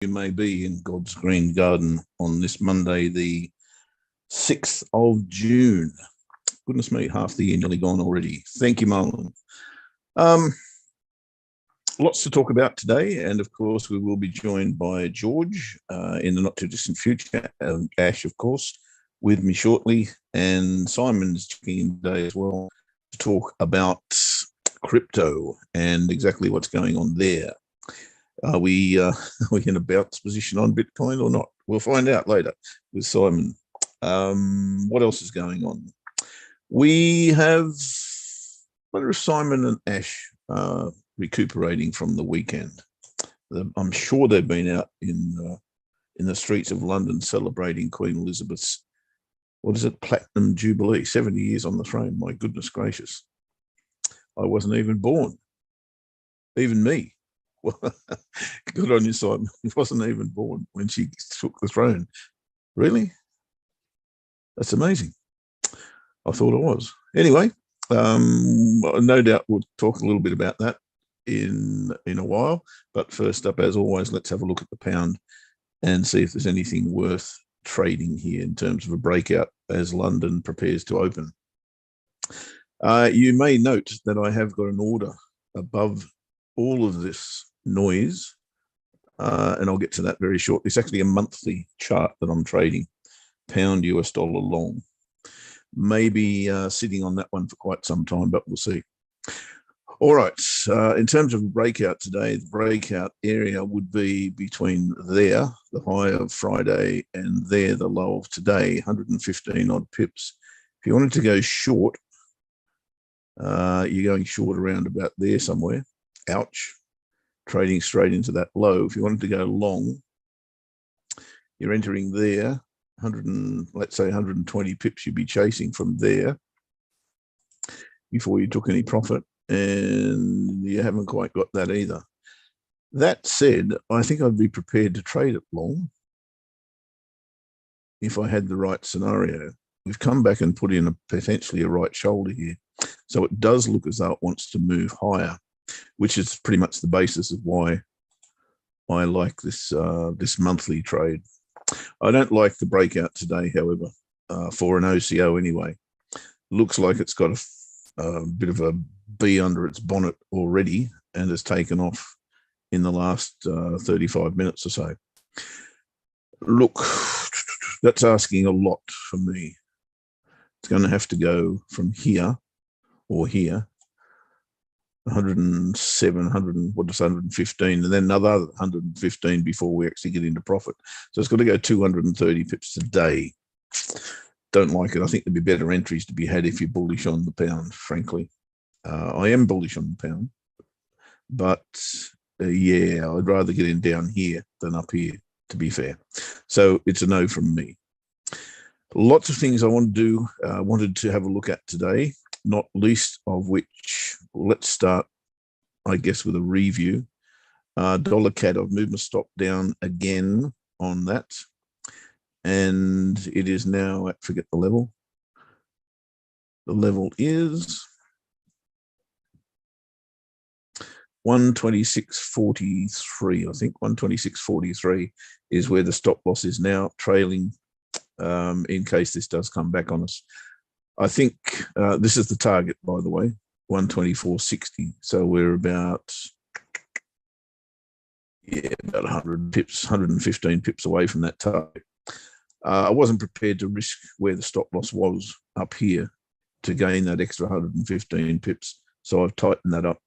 you may be in God's green garden on this Monday, the 6th of June. Goodness me, half the year nearly gone already. Thank you, Marlon. Lots to talk about today, and of course, we will be joined by George in the not too distant future, Ash, of course, with me shortly, and Simon's checking in today as well to talk about crypto and exactly what's going on there. Are we in a bounce position on Bitcoin or not? We'll find out later with Simon. What else is going on? We have, I wonder if Simon and Ash are recuperating from the weekend. I'm sure they've been out in the streets of London celebrating Queen Elizabeth's, what is it, Platinum Jubilee, 70 years on the throne. My goodness gracious. I wasn't even born. Even me. Well, good on you, Simon. He wasn't even born when she took the throne. Really? That's amazing. I thought it was. Anyway, no doubt we'll talk a little bit about that in a while. But first up, as always, let's have a look at the pound and see if there's anything worth trading here in terms of a breakout as London prepares to open. You may note that I have got an order above all of this noise, and I'll get to that very shortly. It's actually a monthly chart that I'm trading, pound US dollar long. Maybe sitting on that one for quite some time, but we'll see. All right, in terms of breakout today, the breakout area would be between there, the high of Friday, and there, the low of today, 115 odd pips. If you wanted to go short, you're going short around about there somewhere. Ouch. Trading straight into that low. If you wanted to go long, you're entering there, let's say 120 pips you'd be chasing from there before you took any profit, and you haven't quite got that either. That said, I think I'd be prepared to trade it long if I had the right scenario. We've come back and put in potentially a right shoulder here. So it does look as though it wants to move higher, which is pretty much the basis of why I like this this monthly trade. I don't like the breakout today, however, for an OCO anyway. Looks like it's got a bit of a bee under its bonnet already and has taken off in the last 35 minutes or so. Look, that's asking a lot from me. It's going to have to go from here or here, 107, 115, and then another 115 before we actually get into profit. So it's got to go 230 pips today. Don't like it. I think there'd be better entries to be had if you're bullish on the pound, frankly. I am bullish on the pound, but yeah, I'd rather get in down here than up here, to be fair. So it's a no from me. Lots of things I wanted to have a look at today, not least of which, let's start, I guess, with a review. Dollar CAD, I've moved my stop down again on that, and it is now at, forget the level. The level is 126.43, I think. 126.43 is where the stop loss is now, trailing in case this does come back on us. I think this is the target, by the way, 124.60. So we're about 100 pips, 115 pips away from that target. I wasn't prepared to risk where the stop loss was up here to gain that extra 115 pips. So I've tightened that up.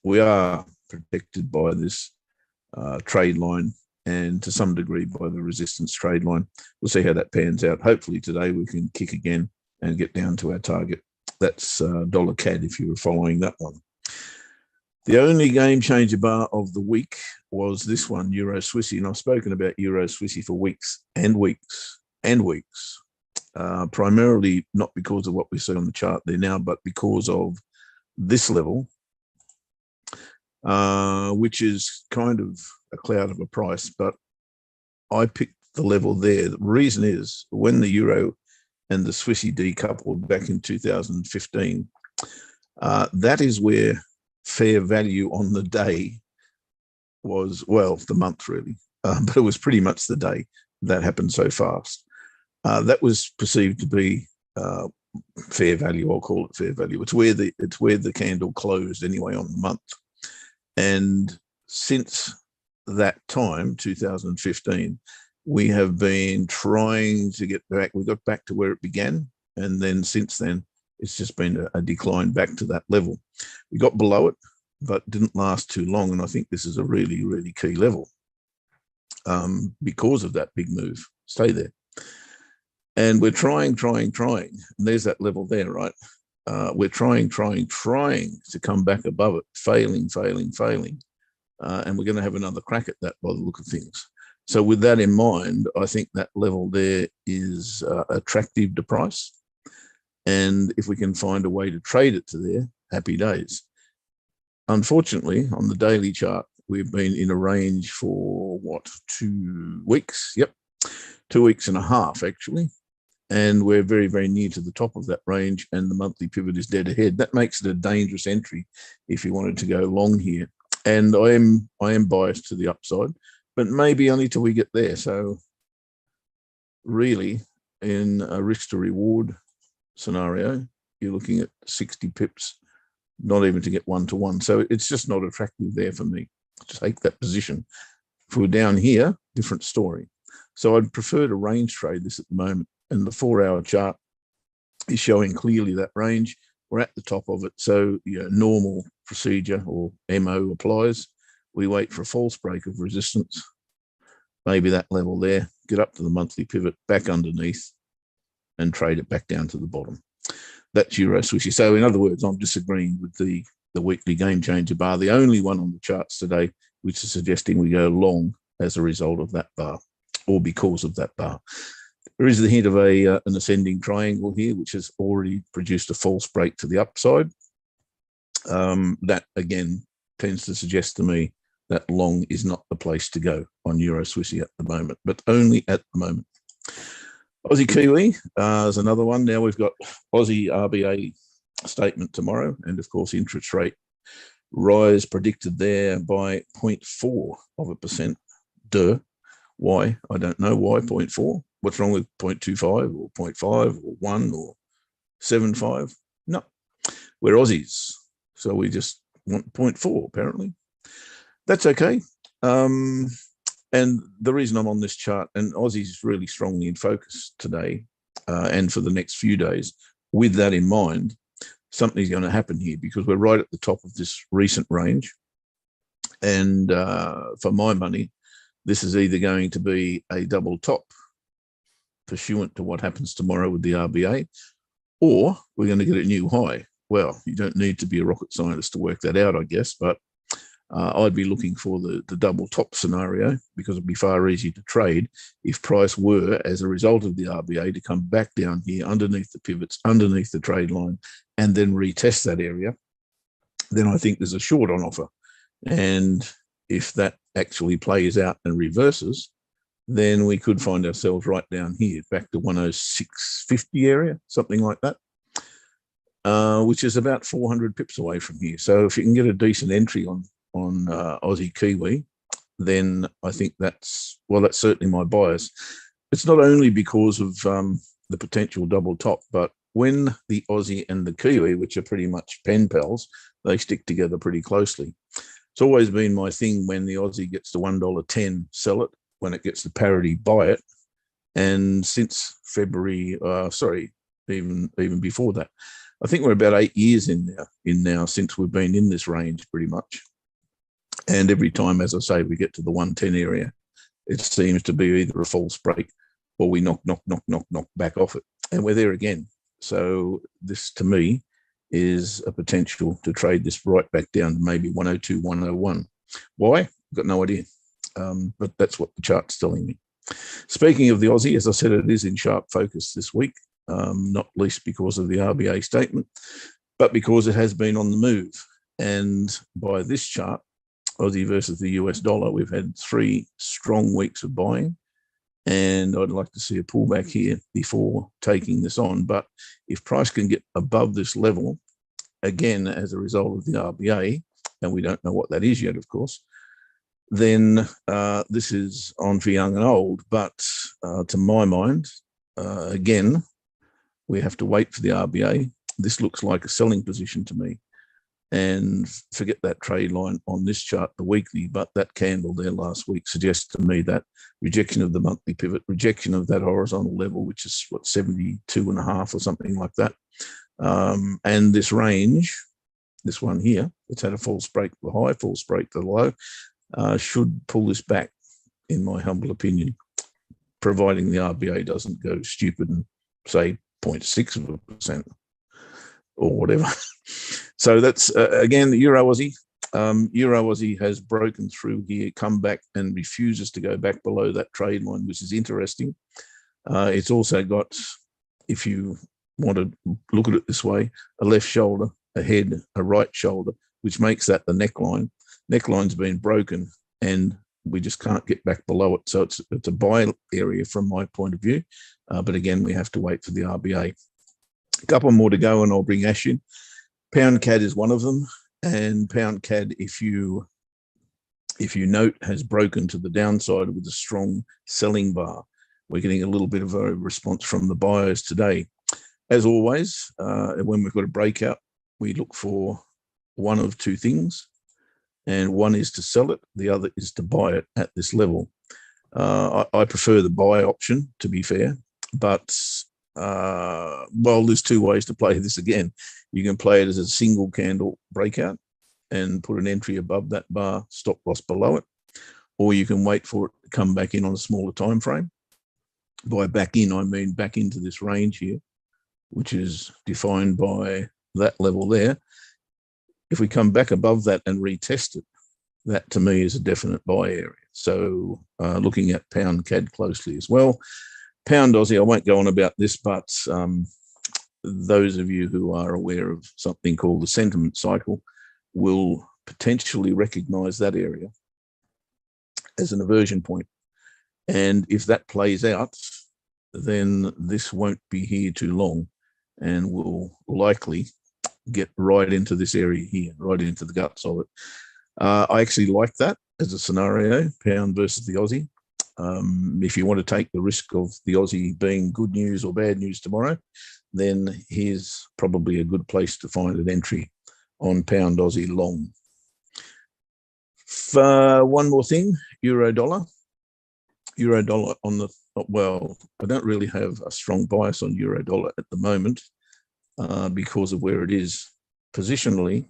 We are protected by this trade line and to some degree by the resistance trade line. We'll see how that pans out. Hopefully today we can kick again and get down to our target. That's dollar CAD if you were following that one. The only game changer bar of the week was this one, Euro Swissy, and I've spoken about Euro Swissy for weeks and weeks and weeks, primarily not because of what we see on the chart there now, but because of this level, which is kind of a cloud of a price, but I picked the level there. The reason is when the euro and the Swissy decoupled back in 2015, that is where fair value on the day was, well, the month really, but it was pretty much the day that happened so fast. That was perceived to be fair value. I'll call it fair value. It's where the candle closed anyway on the month. And since that time, 2015, we have been trying to get back. We got back to where it began, and then since then, it's just been a decline back to that level. We got below it, but didn't last too long. And I think this is a really, really key level because of that big move. Stay there. And we're trying. And there's that level there, right? We're trying to come back above it, failing. And we're going to have another crack at that by the look of things. So with that in mind, I think that level there is attractive to price. And if we can find a way to trade it to there, happy days. Unfortunately, on the daily chart, we've been in a range for, 2 weeks? Yep, 2 weeks and a half, actually. And we're very, very near to the top of that range, and the monthly pivot is dead ahead. That makes it a dangerous entry if you wanted to go long here. And I am biased to the upside, but maybe only till we get there. So really, in a risk to reward scenario, you're looking at 60 pips, not even to get 1-to-1. So it's just not attractive there for me to take that position. If we're down here, different story. So I'd prefer to range trade this at the moment. And the 4-hour chart is showing clearly that range. We're at the top of it. So normal procedure or MO applies. We wait for a false break of resistance, maybe that level there, get up to the monthly pivot, back underneath, and trade it back down to the bottom. That's Euro Swishy. So in other words, I'm disagreeing with the weekly game changer bar, the only one on the charts today, which is suggesting we go long as a result of that bar or because of that bar. There is the hint of an ascending triangle here, which has already produced a false break to the upside. That, again, tends to suggest to me that long is not the place to go on Euro Swissie at the moment, but only at the moment. Aussie Kiwi is another one. Now we've got Aussie RBA statement tomorrow, and of course interest rate rise predicted there by 0.4%. Why? I don't know why 0.4. What's wrong with 0.25 or 0.5 or 1 or 7.5? No, we're Aussies, so we just want 0.4 apparently. That's okay. And the reason I'm on this chart, and Aussie's really strongly in focus today and for the next few days, with that in mind, something's going to happen here because we're right at the top of this recent range. And for my money, this is either going to be a double top pursuant to what happens tomorrow with the RBA, or we're going to get a new high. Well, you don't need to be a rocket scientist to work that out, I guess, but I'd be looking for the double top scenario because it'd be far easier to trade if price were, as a result of the RBA, to come back down here underneath the pivots, underneath the trade line, and then retest that area. Then I think there's a short on offer. And if that actually plays out and reverses, then we could find ourselves right down here, back to 106.50 area, something like that, which is about 400 pips away from here. So if you can get a decent entry on Aussie Kiwi, then I think that's certainly my bias. It's not only because of the potential double top, but when the Aussie and the Kiwi, which are pretty much pen pals, they stick together pretty closely. It's always been my thing: when the Aussie gets to $1.10, sell it. When it gets to parity, buy it. And since February, even before that, I think we're about 8 years in now since we've been in this range pretty much. And every time, as I say, we get to the 110 area, it seems to be either a false break or we knock back off it. And we're there again. So this, to me, is a potential to trade this right back down to maybe 102, 101. Why? I've got no idea. But that's what the chart's telling me. Speaking of the Aussie, as I said, it is in sharp focus this week, not least because of the RBA statement, but because it has been on the move. And by this chart, Aussie versus the US dollar, we've had 3 strong weeks of buying, and I'd like to see a pullback here before taking this on. But if price can get above this level, again, as a result of the RBA, and we don't know what that is yet, of course, then this is on for young and old. But to my mind, again, we have to wait for the RBA. This looks like a selling position to me. And forget that trade line on this chart, the weekly, but that candle there last week suggests to me that rejection of the monthly pivot, rejection of that horizontal level, which is what, 72.5 or something like that. And this range, this one here, it's had a false break to the high, false break to the low, should pull this back, in my humble opinion, providing the RBA doesn't go stupid and say 0.6% or whatever. So that's, again, the Euro Aussie. Euro Aussie has broken through here, come back and refuses to go back below that trade line, which is interesting. It's also got, if you want to look at it this way, a left shoulder, a head, a right shoulder, which makes that the neckline. Neckline's been broken and we just can't get back below it. So it's a buy area from my point of view. But again, we have to wait for the RBA. A couple more to go and I'll bring Ash in. Pound CAD is one of them. And pound CAD, if you note, has broken to the downside with a strong selling bar. We're getting a little bit of a response from the buyers today. As always, when we've got a breakout, we look for one of two things. And one is to sell it, the other is to buy it at this level. I prefer the buy option, to be fair, but well, there's two ways to play this again. You can play it as a single candle breakout and put an entry above that bar, stop loss below it, or you can wait for it to come back in on a smaller time frame. By back in, I mean back into this range here, which is defined by that level there. If we come back above that and retest it, that to me is a definite buy area. So looking at pound CAD closely as well. Pound Aussie, I won't go on about this, but those of you who are aware of something called the sentiment cycle will potentially recognize that area as an aversion point. And if that plays out, then this won't be here too long and will likely get right into this area here, right into the guts of it. I actually like that as a scenario, pound versus the Aussie. If you want to take the risk of the Aussie being good news or bad news tomorrow, then here's probably a good place to find an entry on pound Aussie long. One more thing, euro dollar. Euro dollar on the, well, I don't really have a strong bias on euro dollar at the moment because of where it is positionally.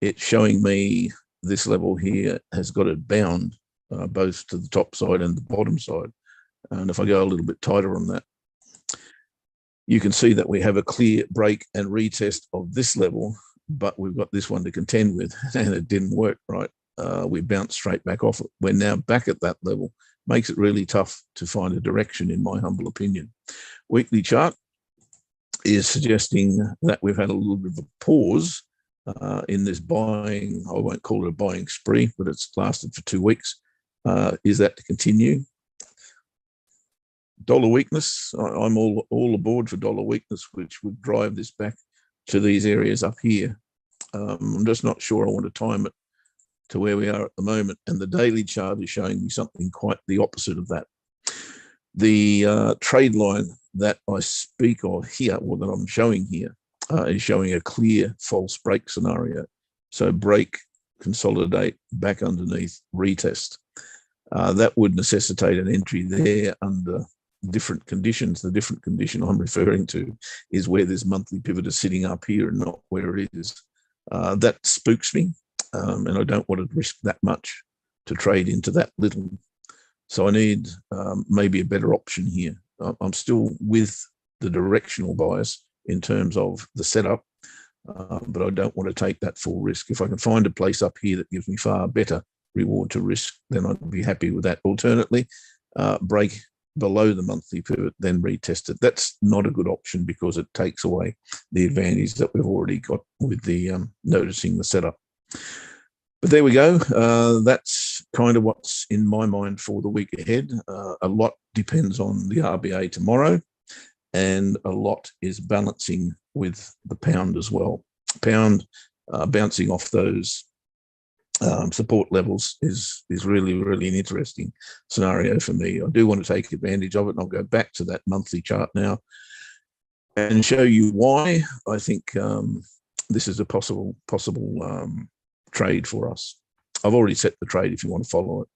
It's showing me this level here has got it bound both to the top side and the bottom side. And if I go a little bit tighter on that, you can see that we have a clear break and retest of this level, but we've got this one to contend with, and it didn't work, right? We bounced straight back off it. We're now back at that level. Makes it really tough to find a direction, in my humble opinion. Weekly chart is suggesting that we've had a little bit of a pause in this buying. I won't call it a buying spree, but it's lasted for 2 weeks. Is that to continue? Dollar weakness, I'm all aboard for dollar weakness, which would drive this back to these areas up here. I'm just not sure I want to time it to where we are at the moment. And the daily chart is showing me something quite the opposite of that. The trade line that I speak of here, or that I'm showing here, is showing a clear false break scenario. So break, consolidate, back underneath, retest. That would necessitate an entry there under different conditions. The different condition I'm referring to is where this monthly pivot is sitting up here and not where it is. That spooks me, and I don't want to risk that much to trade into that little. So I need maybe a better option here. I'm still with the directional bias in terms of the setup, but I don't want to take that full risk. If I can find a place up here that gives me far better reward to risk, then I'd be happy with that. Alternately, break below the monthly pivot, then retest it. That's not a good option because it takes away the advantage that we've already got with the noticing the setup. But there we go. That's kind of what's in my mind for the week ahead. A lot depends on the RBA tomorrow, and a lot is balancing with the pound as well. Pound bouncing off those support levels is really, really an interesting scenario for me. I do want to take advantage of it, and I'll go back to that monthly chart now and show you why I think this is a possible trade for us. I've already set the trade if you want to follow it.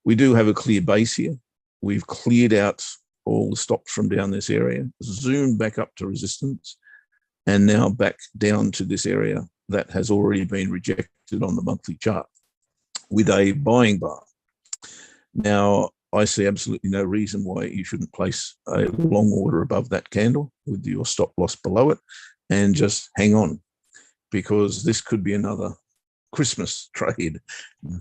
We do have a clear base here. We've cleared out all the stops from down this area, zoomed back up to resistance, and now back down to this area that has already been rejected on the monthly chart with a buying bar. Now, I see absolutely no reason why you shouldn't place a long order above that candle with your stop loss below it and just hang on, because this could be another Christmas trade.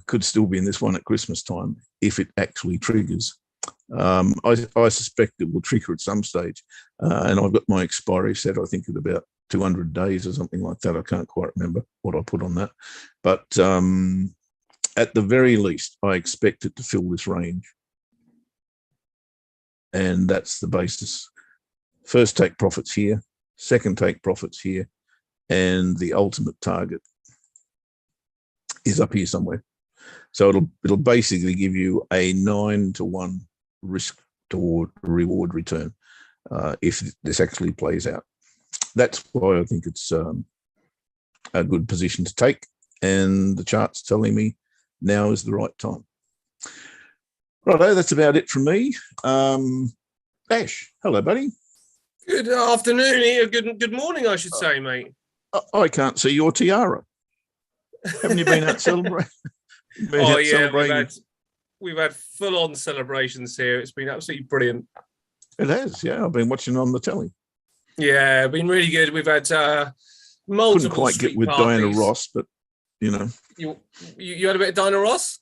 Could still be in this one at Christmas time if it actually triggers. I suspect it will trigger at some stage, and I've got my expiry set, I think, at about 200 days or something like that. I can't quite remember what I put on that, but at the very least, I expect it to fill this range, and that's the basis. First take profits here, second take profits here, and the ultimate target is up here somewhere. So it'll basically give you a 9-to-1 risk to reward return if this actually plays out. That's why I think it's a good position to take, and the chart's telling me now is the right time. Righto, that's about it from me. Ash, hello, buddy. Good afternoon here. Good morning, I should say, mate. I can't see your tiara. Haven't you been out celebrating? We've had full-on celebrations here. It's been absolutely brilliant. It has, yeah. I've been watching on the telly. Yeah, been really good. We've had multiple. Couldn't quite get with parties. Diana Ross, but you know, you had a bit of Diana Ross.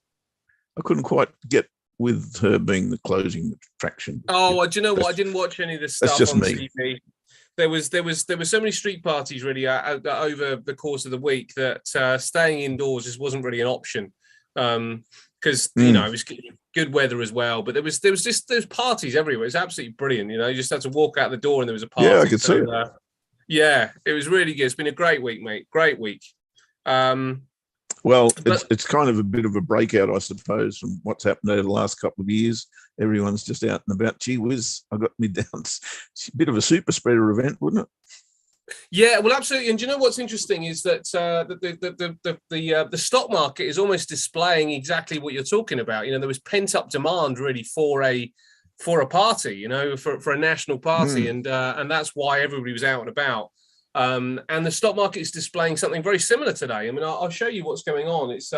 I couldn't quite get with her being the closing attraction. Oh, do you know what? I didn't watch any of this stuff on TV. There was so many street parties really over the course of the week that staying indoors just wasn't really an option. Because you know it was good weather as well, but there was parties everywhere. It's absolutely brilliant. You know, you just had to walk out the door and there was a party. Yeah, I could see it. Yeah, it was really good. It's been a great week, mate. Great week. Well, it's kind of a bit of a breakout, I suppose, from what's happened over the last couple of years. Everyone's just out and about. Gee whiz, I got me down. It's a bit of a super spreader event, wouldn't it? Yeah, well, absolutely. And do you know what's interesting is that the stock market is almost displaying exactly what you're talking about. You know, there was pent up demand really for a party, you know, for a national party, and that's why everybody was out and about. And the stock market is displaying something very similar today. I mean, I'll show you what's going on. It's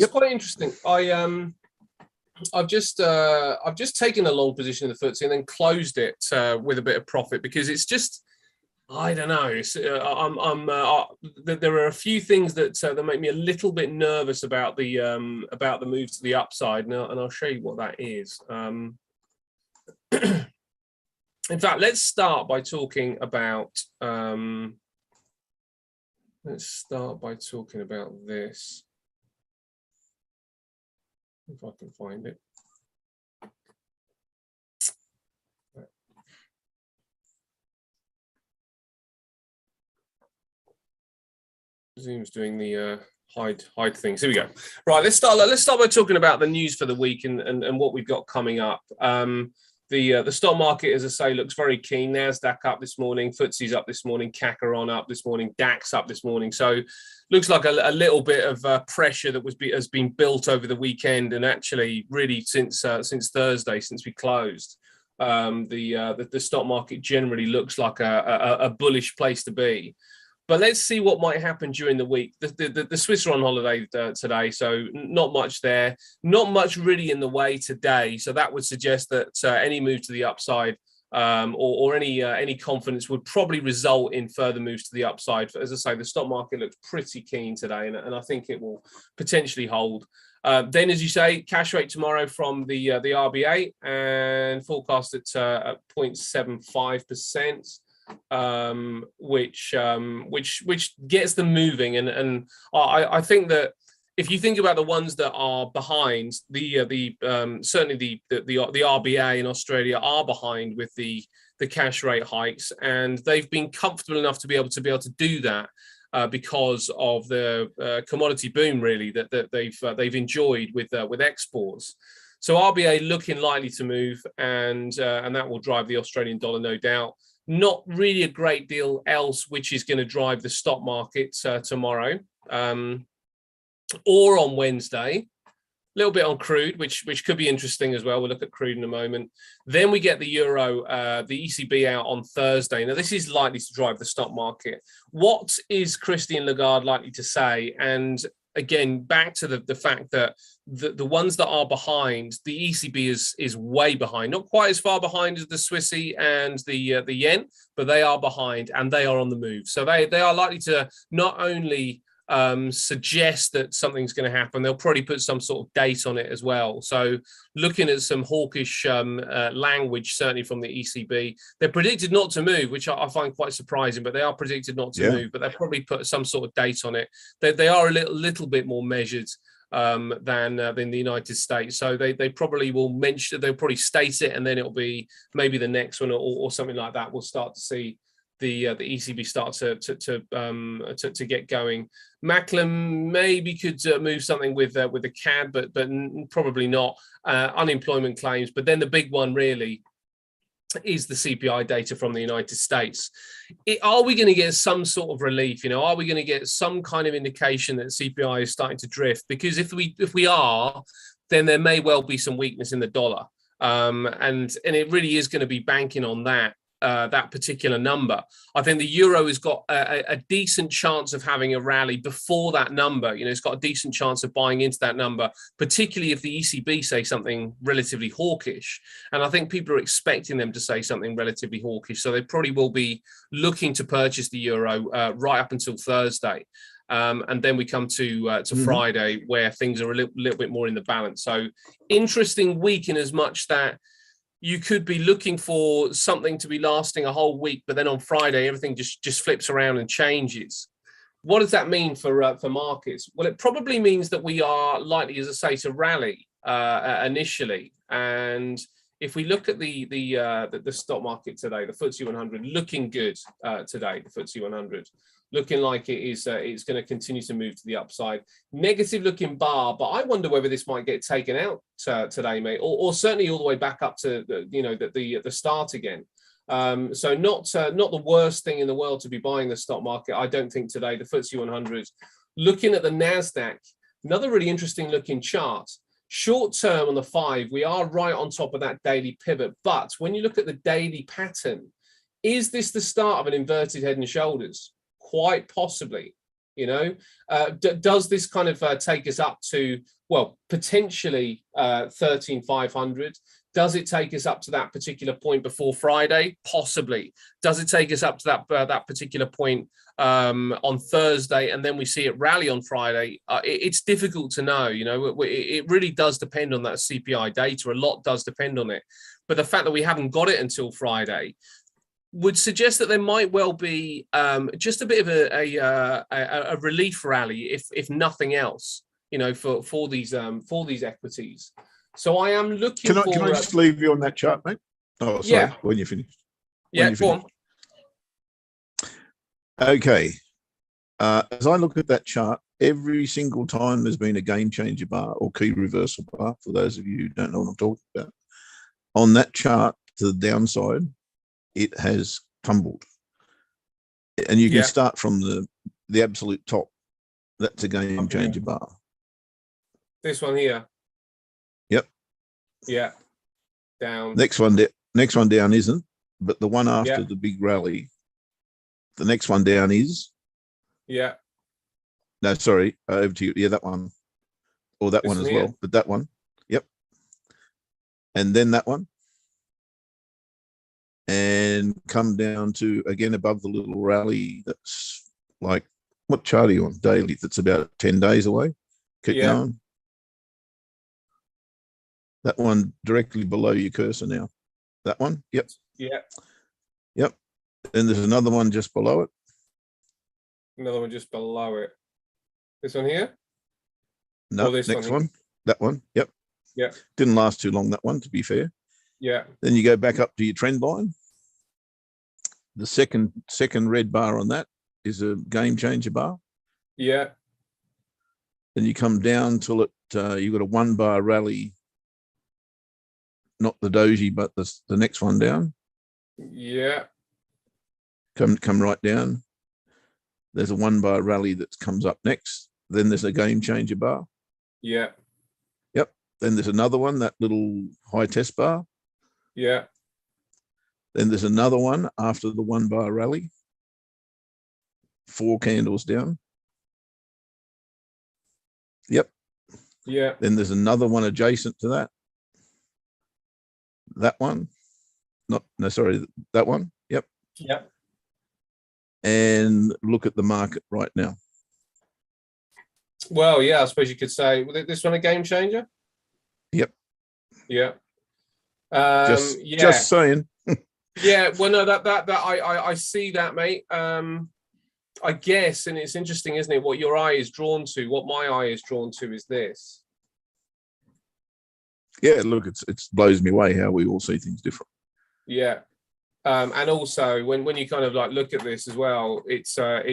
quite interesting. I've just taken a long position in the FTSE and then closed it with a bit of profit because it's just. I don't know. There are a few things that make me a little bit nervous about the move to the upside now, and I'll show you what that is. In fact, let's start by talking about this. If I can find it. Zoom's doing the hide thing. So here we go. Right, let's start by talking about the news for the week and what we've got coming up. The stock market, as I say, looks very keen. Nasdaq up this morning, FTSE's up this morning, CAC on up this morning, DAX up this morning. So looks like a little bit of pressure that has been built over the weekend, and actually really since Thursday, since we closed. The stock market generally looks like a bullish place to be. But let's see what might happen during the week. The Swiss are on holiday today, so not much there. Not much really in the way today. So that would suggest that any move to the upside or any confidence would probably result in further moves to the upside. As I say, the stock market looks pretty keen today, and I think it will potentially hold. Then, as you say, cash rate tomorrow from the RBA and forecast at 0.75%. Which gets them moving, and I think that if you think about the ones that are behind, certainly the RBA in Australia are behind with the cash rate hikes, and they've been comfortable enough to be able to do that. because of the commodity boom, really, that they've enjoyed with exports. So RBA looking likely to move, and that will drive the Australian dollar, no doubt. Not really a great deal else which is going to drive the stock market tomorrow or on Wednesday. A little bit on crude, which could be interesting as well. We'll look at crude in a moment. Then we get the euro, the ECB out on Thursday. Now, this is likely to drive the stock market. What is Christine Lagarde likely to say? And again, back to the fact that the ones that are behind, the ECB is way behind. Not quite as far behind as the Swissy and the yen, but they are behind and they are on the move. So they are likely to not only suggest that something's going to happen, they'll probably put some sort of date on it as well. So looking at some hawkish language, certainly from the ECB, they're predicted not to move, which I find quite surprising, but they are predicted not to move, but they'll probably put some sort of date on it. They are a little bit more measured than the United States. So they probably will mention, they'll probably state it, and then it'll be maybe the next one or something like that. We'll start to see the ECB start to get going. Macklem maybe could move something with the CAD, but probably not. Unemployment claims, but then the big one really is the CPI data from the United States. Are we going to get some sort of relief? Are we going to get some kind of indication that CPI is starting to drift? Because if we are, then there may well be some weakness in the dollar, and it really is going to be banking on that particular number. I think the euro has got a decent chance of having a rally before that number. It's got a decent chance of buying into that number, particularly if the ECB say something relatively hawkish. And I think people are expecting them to say something relatively hawkish. So they probably will be looking to purchase the euro right up until Thursday. And then we come to Friday, where things are a little bit more in the balance. So interesting week in as much that you could be looking for something to be lasting a whole week, but then on Friday, everything just flips around and changes. What does that mean for markets? Well, it probably means that we are likely, as I say, to rally initially. And if we look at the stock market today, the FTSE 100 looking good today, the FTSE 100. Looking like it's going to continue to move to the upside. Negative looking bar, but I wonder whether this might get taken out today, mate, or certainly all the way back up to the start again. So not the worst thing in the world to be buying the stock market, I don't think today. The FTSE 100. Looking at the Nasdaq, another really interesting looking chart. Short term on the 5, we are right on top of that daily pivot. But when you look at the daily pattern, is this the start of an inverted head and shoulders? Quite possibly, does this kind of take us up to, well, potentially 13,500? Does it take us up to that particular point before Friday? Possibly. Does it take us up to that particular point on Thursday, and then we see it rally on Friday? It's difficult to know. It really does depend on that CPI data. A lot does depend on it. But the fact that we haven't got it until Friday would suggest that there might well be just a bit of a relief rally, if nothing else, for these equities. So I am looking. Can I just leave you on that chart, mate? Oh, sorry. Yeah. When you finished. Go on. Okay. As I look at that chart, every single time there's been a game changer bar or key reversal bar, for those of you who don't know what I'm talking about, on that chart to the downside, it has tumbled, and you can start from the absolute top. That's a game changer bar. This one here. Yep. Yeah. Down. Next one down isn't, but the one after the big rally, the next one down is. Yeah. No, sorry. Over to you. Yeah, that one, or that one as well. But that one. Yep. And then that one. And come down to, again, above the little rally that's like, what chart are you on? Daily, that's about 10 days away. Keep going. That one directly below your cursor now. That one? Yep. Yeah. Yep. Then there's another one just below it. Another one just below it. This one here? No, this next one. That one. Yep. Yeah. Didn't last too long, that one, to be fair. Yeah. Then you go back up to your trend line. The second red bar on that is a game changer bar. Yeah. Then you come down till it, you've got a 1 bar rally, not the doji, but the next one down. Yeah. Come right down. There's a 1 bar rally that comes up next. Then there's a game changer bar. Yeah. Yep. Then there's another one, that little high test bar. Yeah. Then there's another one after the 1 bar rally. 4 candles down. Yep. Yeah. Then there's another one adjacent to that. That one. That one. Yep. Yep. And look at the market right now. Well, yeah, I suppose you could say, was this one a game changer? Yep. Yeah. Just saying. Yeah. Well, no, that I see that, mate. I guess, and it's interesting, isn't it? What your eye is drawn to, what my eye is drawn to, is this. Yeah. Look, it blows me away how we all see things different. Yeah. And also when you kind of like look at this as well, it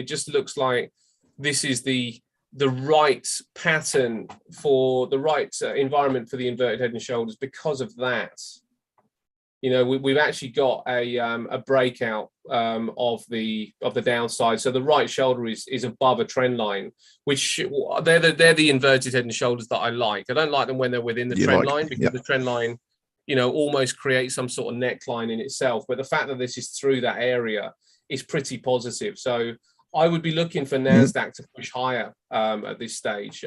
just looks like this is the right pattern for the right environment for the inverted head and shoulders because of that. You know, we've actually got a breakout of the downside. So the right shoulder is above a trend line, which they're the inverted head and shoulders that I like. I don't like them when they're within the trend line, because the trend line, you know, almost creates some sort of neckline in itself. But the fact that this is through that area is pretty positive. So I would be looking for Nasdaq to push higher at this stage.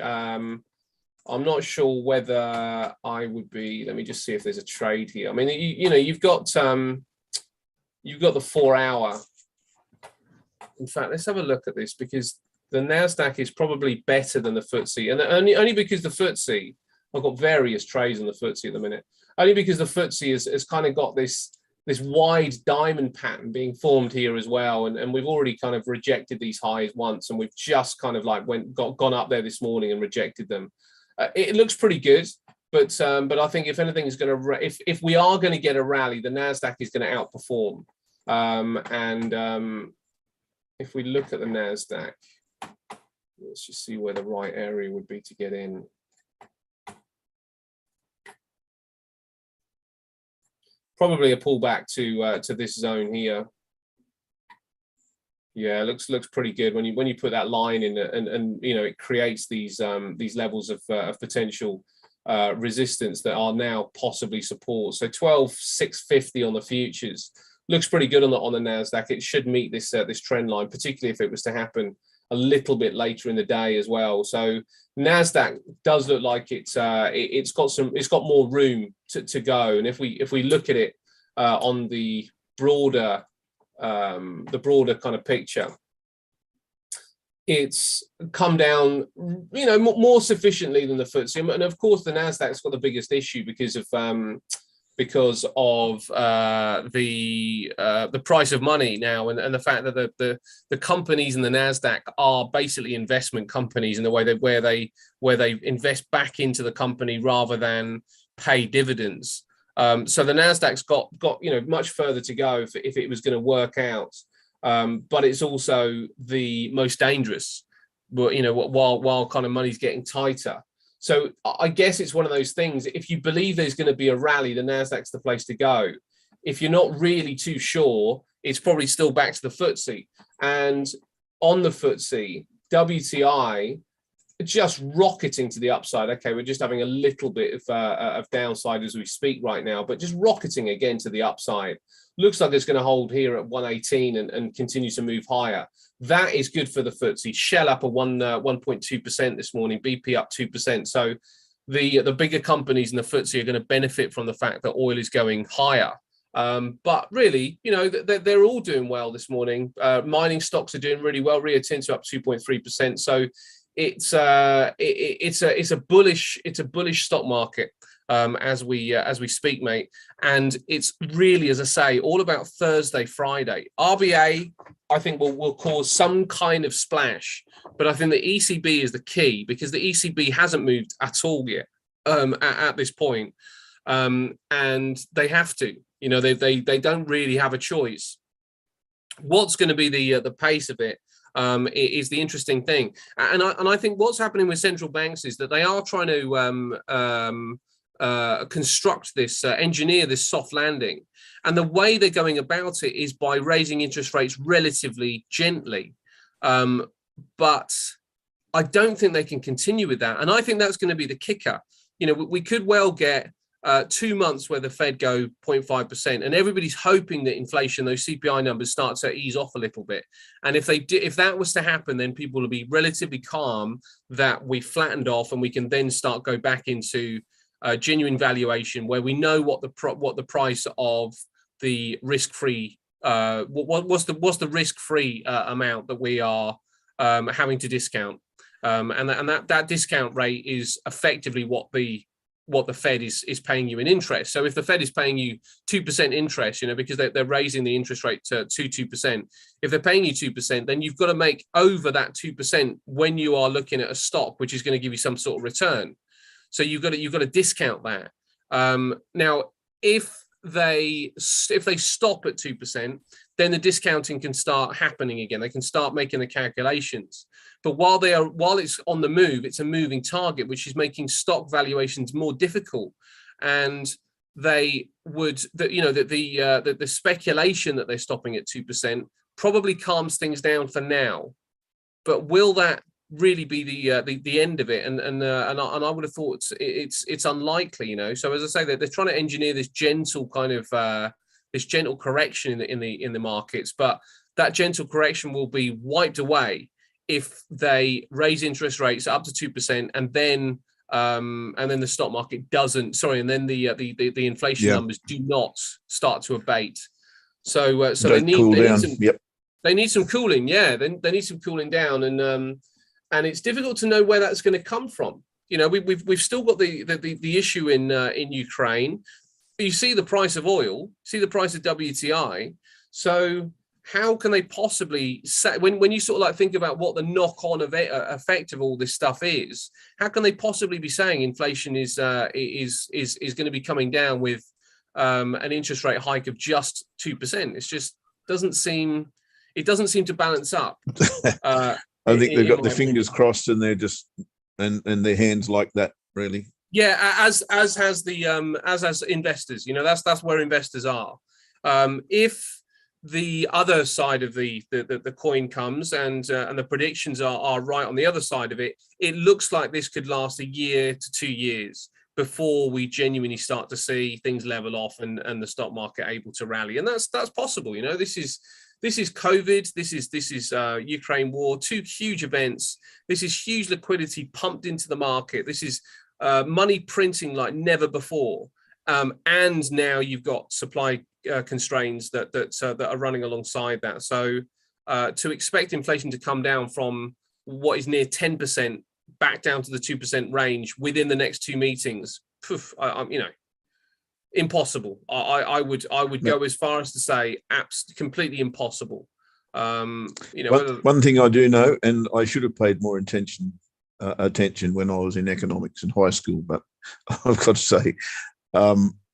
I'm not sure whether I would be. Let me just see if there's a trade here. I mean, you know, you've got the 4 hour. In fact, let's have a look at this, because the Nasdaq is probably better than the FTSE, and only because the FTSE, I've got various trades on the FTSE at the minute. Only because the FTSE has kind of got this wide diamond pattern being formed here as well, and we've already kind of rejected these highs once, and we've just kind of like gone up there this morning and rejected them. It looks pretty good, but I think if anything is going to, if we are going to get a rally, the Nasdaq is going to outperform. If we look at the Nasdaq, let's just see where the right area would be to get in. Probably a pullback to this zone here. Yeah, looks pretty good when you put that line in, and you know, it creates these levels of potential resistance that are now possibly support. So 12,650 on the futures looks pretty good on the Nasdaq. It should meet this trend line, particularly if it was to happen a little bit later in the day as well. So Nasdaq does look like it's got more room to go. And if we look at it on the broader kind of picture, it's come down, you know, more sufficiently than the FTSE. And of course, the Nasdaq's got the biggest issue because of the price of money now, and the fact that the companies in the Nasdaq are basically investment companies in the way where they invest back into the company rather than pay dividends. So the Nasdaq's got you know, much further to go if it was going to work out, but it's also the most dangerous. But you know, while kind of money's getting tighter. So I guess it's one of those things. If you believe there's going to be a rally, the Nasdaq's the place to go. If you're not really too sure, it's probably still back to the FTSE. And on the FTSE, WTI just rocketing to the upside. Okay, we're just having a little bit of downside as we speak right now, but just rocketing again to the upside. Looks like it's going to hold here at 118 and continue to move higher. That is good for the FTSE. Shell up a 1.2% this morning, BP up 2%. So the bigger companies in the FTSE are going to benefit from the fact that oil is going higher. But really, you know, they're all doing well this morning. Mining stocks are doing really well. Rio Tinto up 2.3%. So it's a bullish stock market as we speak, mate. And it's really, as I say, all about Thursday, Friday. RBA, I think will cause some kind of splash, but I think the ECB is the key, because the ECB hasn't moved at all yet at this point, and they have to. You know, they don't really have a choice. What's going to be the pace of it? is the interesting thing. And I think what's happening with central banks is that they are trying to construct this, engineer this soft landing. And the way they're going about it is by raising interest rates relatively gently. But I don't think they can continue with that. And I think that's going to be the kicker. You know, we could well get 2 months where the Fed go 0.5%, and everybody's hoping that inflation, those CPI numbers, start to ease off a little bit. And if that was to happen, then people will be relatively calm that we flattened off, and we can then go back into genuine valuation where we know what the price of the risk-free what's the risk-free amount that we are having to discount, and that discount rate is effectively what the Fed is paying you in interest. So if the Fed is paying you 2% interest, because they're raising the interest rate to 2%, if they're paying you 2%, then you've got to make over that 2% when you are looking at a stock which is going to give you some sort of return. So you've got to discount that. Now, if they stop at 2%, then the discounting can start happening again. They can start making the calculations. But while it's on the move, it's a moving target, which is making stock valuations more difficult. And they would, the speculation that they're stopping at 2% probably calms things down for now. But will that really be the end of it? And I would have thought it's unlikely. So as I say, they're trying to engineer this gentle kind of this gentle correction in the markets, but that gentle correction will be wiped away if they raise interest rates up to 2%, and then the stock market doesn't. Sorry, and then the inflation numbers do not start to abate. So they need some cooling. Yeah, they need some cooling down, and it's difficult to know where that's going to come from. We've still got the issue in Ukraine. You see the price of oil, see the price of WTI. So how can they possibly say, when you sort of like think about what the knock-on effect of all this stuff is, how can they possibly be saying inflation is going to be coming down with an interest rate hike of just 2%? It just doesn't seem to balance up. I think they've got their fingers crossed, and they're just and their hands like that, really. Yeah, as investors, that's where investors are. If the other side of the coin comes and the predictions are right on the other side of it, it looks like this could last a year to 2 years before we genuinely start to see things level off and the stock market able to rally. And that's possible. This is COVID. This is Ukraine war. 2 huge events. This is huge liquidity pumped into the market. This is money printing like never before, and now you've got supply constraints that are running alongside that. So to expect inflation to come down from what is near 10% back down to the 2% range within the next 2 meetings, impossible. I would go as far as to say completely impossible. One thing I do know, and I should have paid more attention when I was in economics in high school, but I've got to say,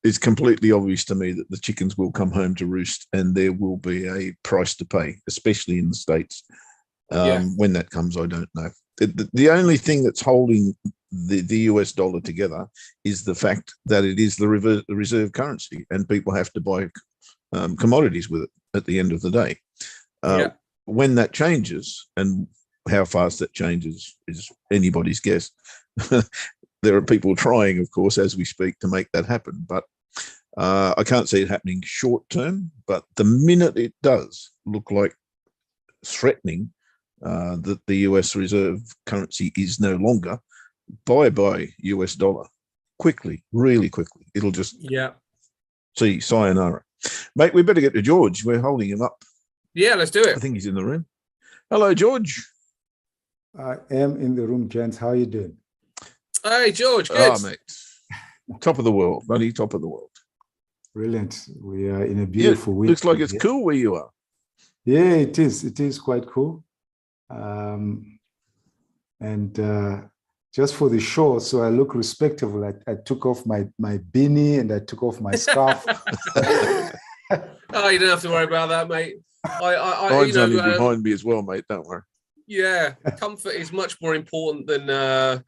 it's completely obvious to me that the chickens will come home to roost, and there will be a price to pay, especially in the States. When that comes, I don't know. The only thing that's holding the US dollar together is the fact that it is the reserve currency, and people have to buy commodities with it at the end of the day. When that changes, and how fast that changes is anybody's guess. There are people trying, of course, as we speak, to make that happen, but I can't see it happening short term. But the minute it does look like threatening that the US reserve currency is no longer, bye US dollar, quickly, really quickly. It'll just see sayonara. Mate, we better get to George. We're holding him up. Yeah, let's do it. I think he's in the room. Hello, George. I am in the room, gents. How are you doing? Hey, George. Good. Oh, mate. Top of the world, buddy. Top of the world. Brilliant. We are in a beautiful week. Looks like it's cool where you are. Yeah, it is. It is quite cool. Just for the show, so I look respectable. I took off my beanie and I took off my scarf. Oh, you don't have to worry about that, mate. Mine's only behind me as well, mate. Don't worry. Yeah, comfort is much more important than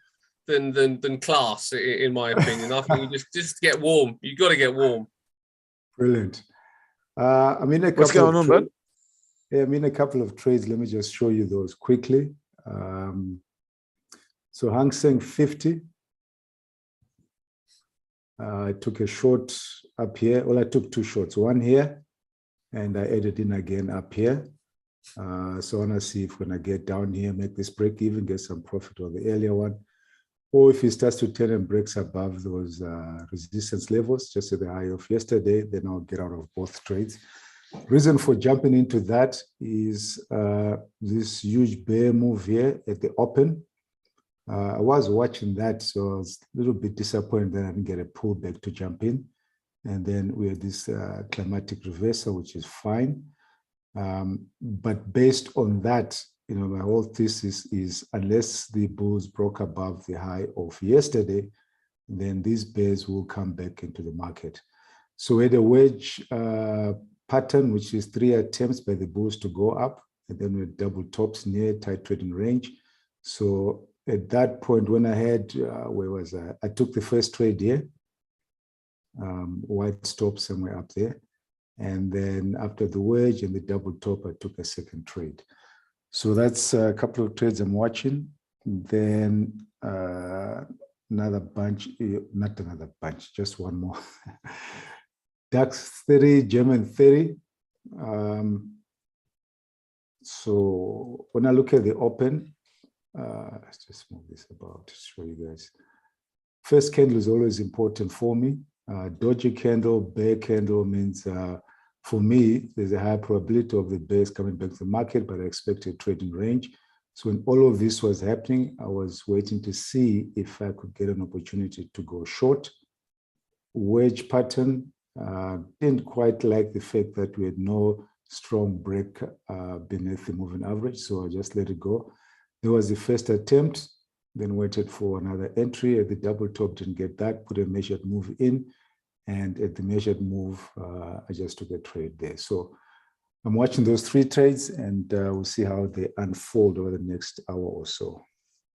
class, in my opinion. I think you just get warm. You got to get warm. Brilliant. I'm in a What's couple going of on, bud? Yeah, I'm in a couple of trades. Let me just show you those quickly. So Hang Seng 50. I took a short up here. Well, I took two shorts, one here, and I added in again up here. So I want to see if we're going to get down here, make this break even, get some profit on the earlier one. Or if it starts to turn and breaks above those resistance levels, just at the high of yesterday, then I'll get out of both trades. Reason for jumping into that is this huge bear move here at the open. I was watching that, so I was a little bit disappointed that I didn't get a pullback to jump in. And then we had this climatic reversal, which is fine. But based on that, my whole thesis is unless the bulls broke above the high of yesterday, then these bears will come back into the market. So we had a wedge pattern, which is 3 attempts by the bulls to go up, and then we had double tops near tight trading range. So at that point, when I had, where was I? I took the first trade here, white stop somewhere up there. And then after the wedge and the double top, I took a second trade. So that's a couple of trades I'm watching. Then another bunch, not another bunch, just one more. DAX 30, German 30. So when I look at the open, let's just move this about to show you guys. First candle is always important for me. Doji candle, bear candle means for me, there's a high probability of the bears coming back to the market, but I expect a trading range. So when all of this was happening, I was waiting to see if I could get an opportunity to go short. Wedge pattern, didn't quite like the fact that we had no strong break beneath the moving average, so I just let it go. There was the first attempt, then waited for another entry. At the double top, didn't get that, put a measured move in. And at the measured move, I just took a trade there. So I'm watching those 3 trades, and we'll see how they unfold over the next hour or so.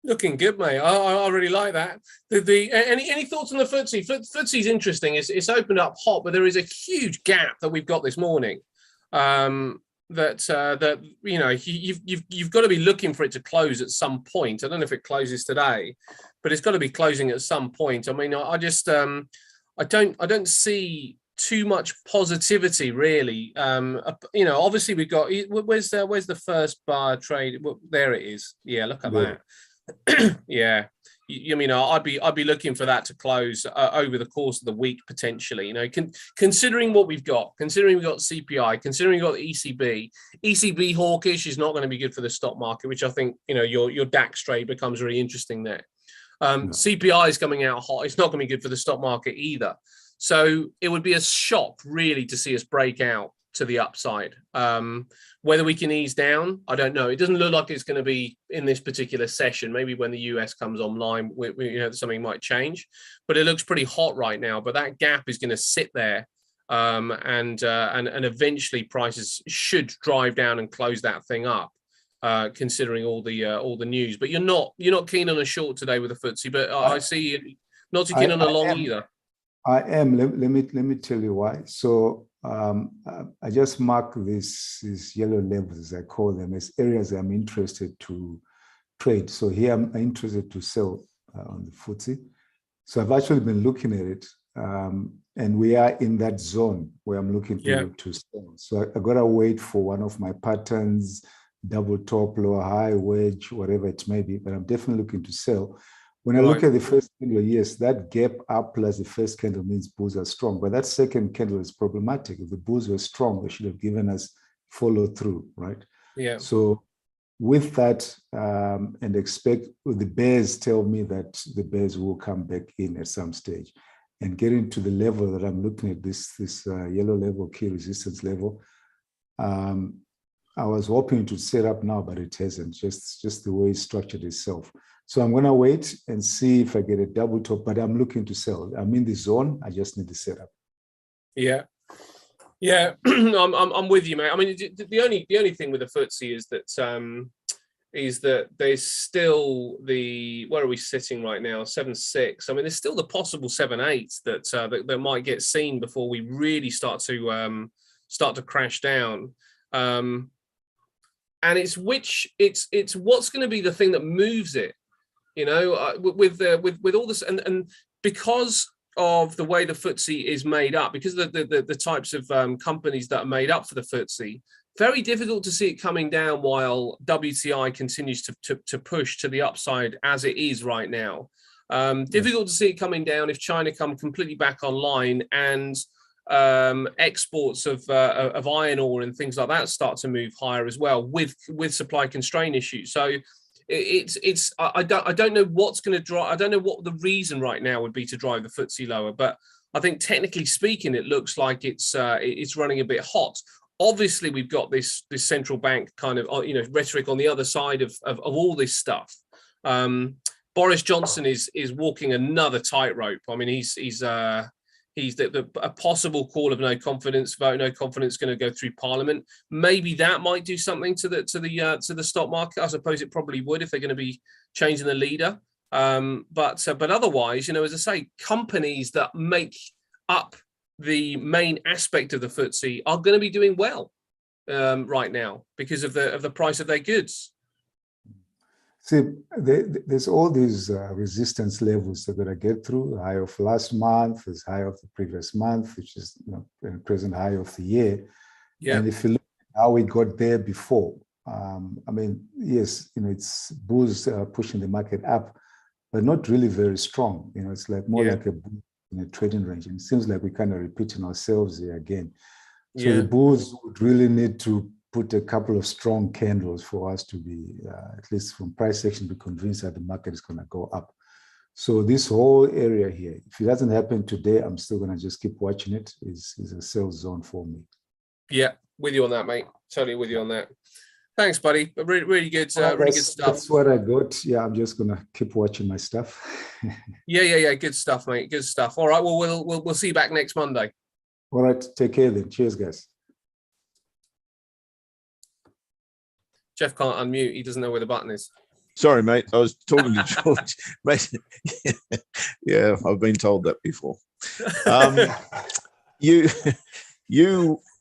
Looking good, mate. I really like that. Any thoughts on the FTSE? FTSE is interesting. It's opened up hot, but there is a huge gap that we've got this morning. That you've got to be looking for it to close at some point. I don't know if it closes today, but it's got to be closing at some point. I mean, I just I don't see too much positivity really. Obviously we've got where's the first bar trade? Well, there it is. Yeah, look at that. Yeah. I'd be looking for that to close over the course of the week potentially. Considering what we've got, considering we've got CPI, considering we've got the ECB hawkish is not going to be good for the stock market, which I think your DAX trade becomes really interesting there. CPI is coming out hot. It's not going to be good for the stock market either. So it would be a shock really to see us break out to the upside. Whether we can ease down, I don't know. It doesn't look like it's going to be in this particular session. Maybe when the US comes online, something might change. But it looks pretty hot right now. But that gap is going to sit there, and eventually prices should drive down and close that thing up. Considering all the news, but you're not keen on a short today with the FTSE, but I see you not too keen on a long either. I am. Let me tell you why. So I just mark these yellow levels, as I call them, as areas I'm interested to trade. So here I'm interested to sell on the FTSE. So I've actually been looking at it, and we are in that zone where I'm looking to sell. So I gotta wait for one of my patterns, double top, lower high, wedge, whatever it may be, but I'm definitely looking to sell. When I look at the first candle, yes, that gap up plus the first candle means bulls are strong, but that second candle is problematic. If the bulls were strong, they should have given us follow through, right? Yeah. So with that, and expect the bears tell me that the bears will come back in at some stage, and getting to the level that I'm looking at, this yellow level, key resistance level. I was hoping to set up now, but it hasn't, just the way it's structured itself. So I'm going to wait and see if I get a double top, but I'm looking to sell. I'm in the zone. I just need the setup. Yeah. Yeah, I'm with you, mate. I mean, the only thing with the FTSE is that there's still where are we sitting right now? 7.6. I mean, there's still the possible 7.8 that might get seen before we really start to crash down. And it's what's going to be the thing that moves it, with all this and because of the way the FTSE is made up, because of the types of companies that are made up for the FTSE, very difficult to see it coming down while WTI continues to push to the upside as it is right now. Difficult to see it coming down if China come completely back online and exports of iron ore and things like that start to move higher as well with supply constraint issues. So I don't know what's going to drive. I don't know what the reason right now would be to drive the FTSE lower, but I think technically speaking, it looks like it's running a bit hot. Obviously, we've got this central bank kind of rhetoric on the other side of all this stuff. Boris Johnson is walking another tightrope. I mean, he's a possible call of no confidence vote, no confidence going to go through Parliament. Maybe that might do something to the stock market. I suppose it probably would if they're going to be changing the leader. But otherwise, as I say, companies that make up the main aspect of the FTSE are going to be doing well right now because of the price of their goods. See, there's all these resistance levels they're going to get through. The high of last month, is high of the previous month, which is the present high of the year. Yeah. And if you look at how we got there before, I mean, yes, it's bulls pushing the market up, but not really very strong. It's like more like a bull in a trading range. And it seems like we're kind of repeating ourselves here again. So the bulls would really need to put a couple of strong candles for us to be, at least from price action, be convinced that the market is going to go up. So this whole area here, if it doesn't happen today, I'm still going to just keep watching it. Is a sell zone for me. Yeah, with you on that, mate. Totally with you on that. Thanks, buddy. Really, really good, really good stuff. That's what I got. Yeah, I'm just going to keep watching my stuff. Yeah. Good stuff, mate. Good stuff. All right. Well, we'll see you back next Monday. All right. Take care then. Cheers, guys. Jeff can't unmute. He doesn't know where the button is. Sorry, mate. I was talking to George. Mate, yeah, I've been told that before. You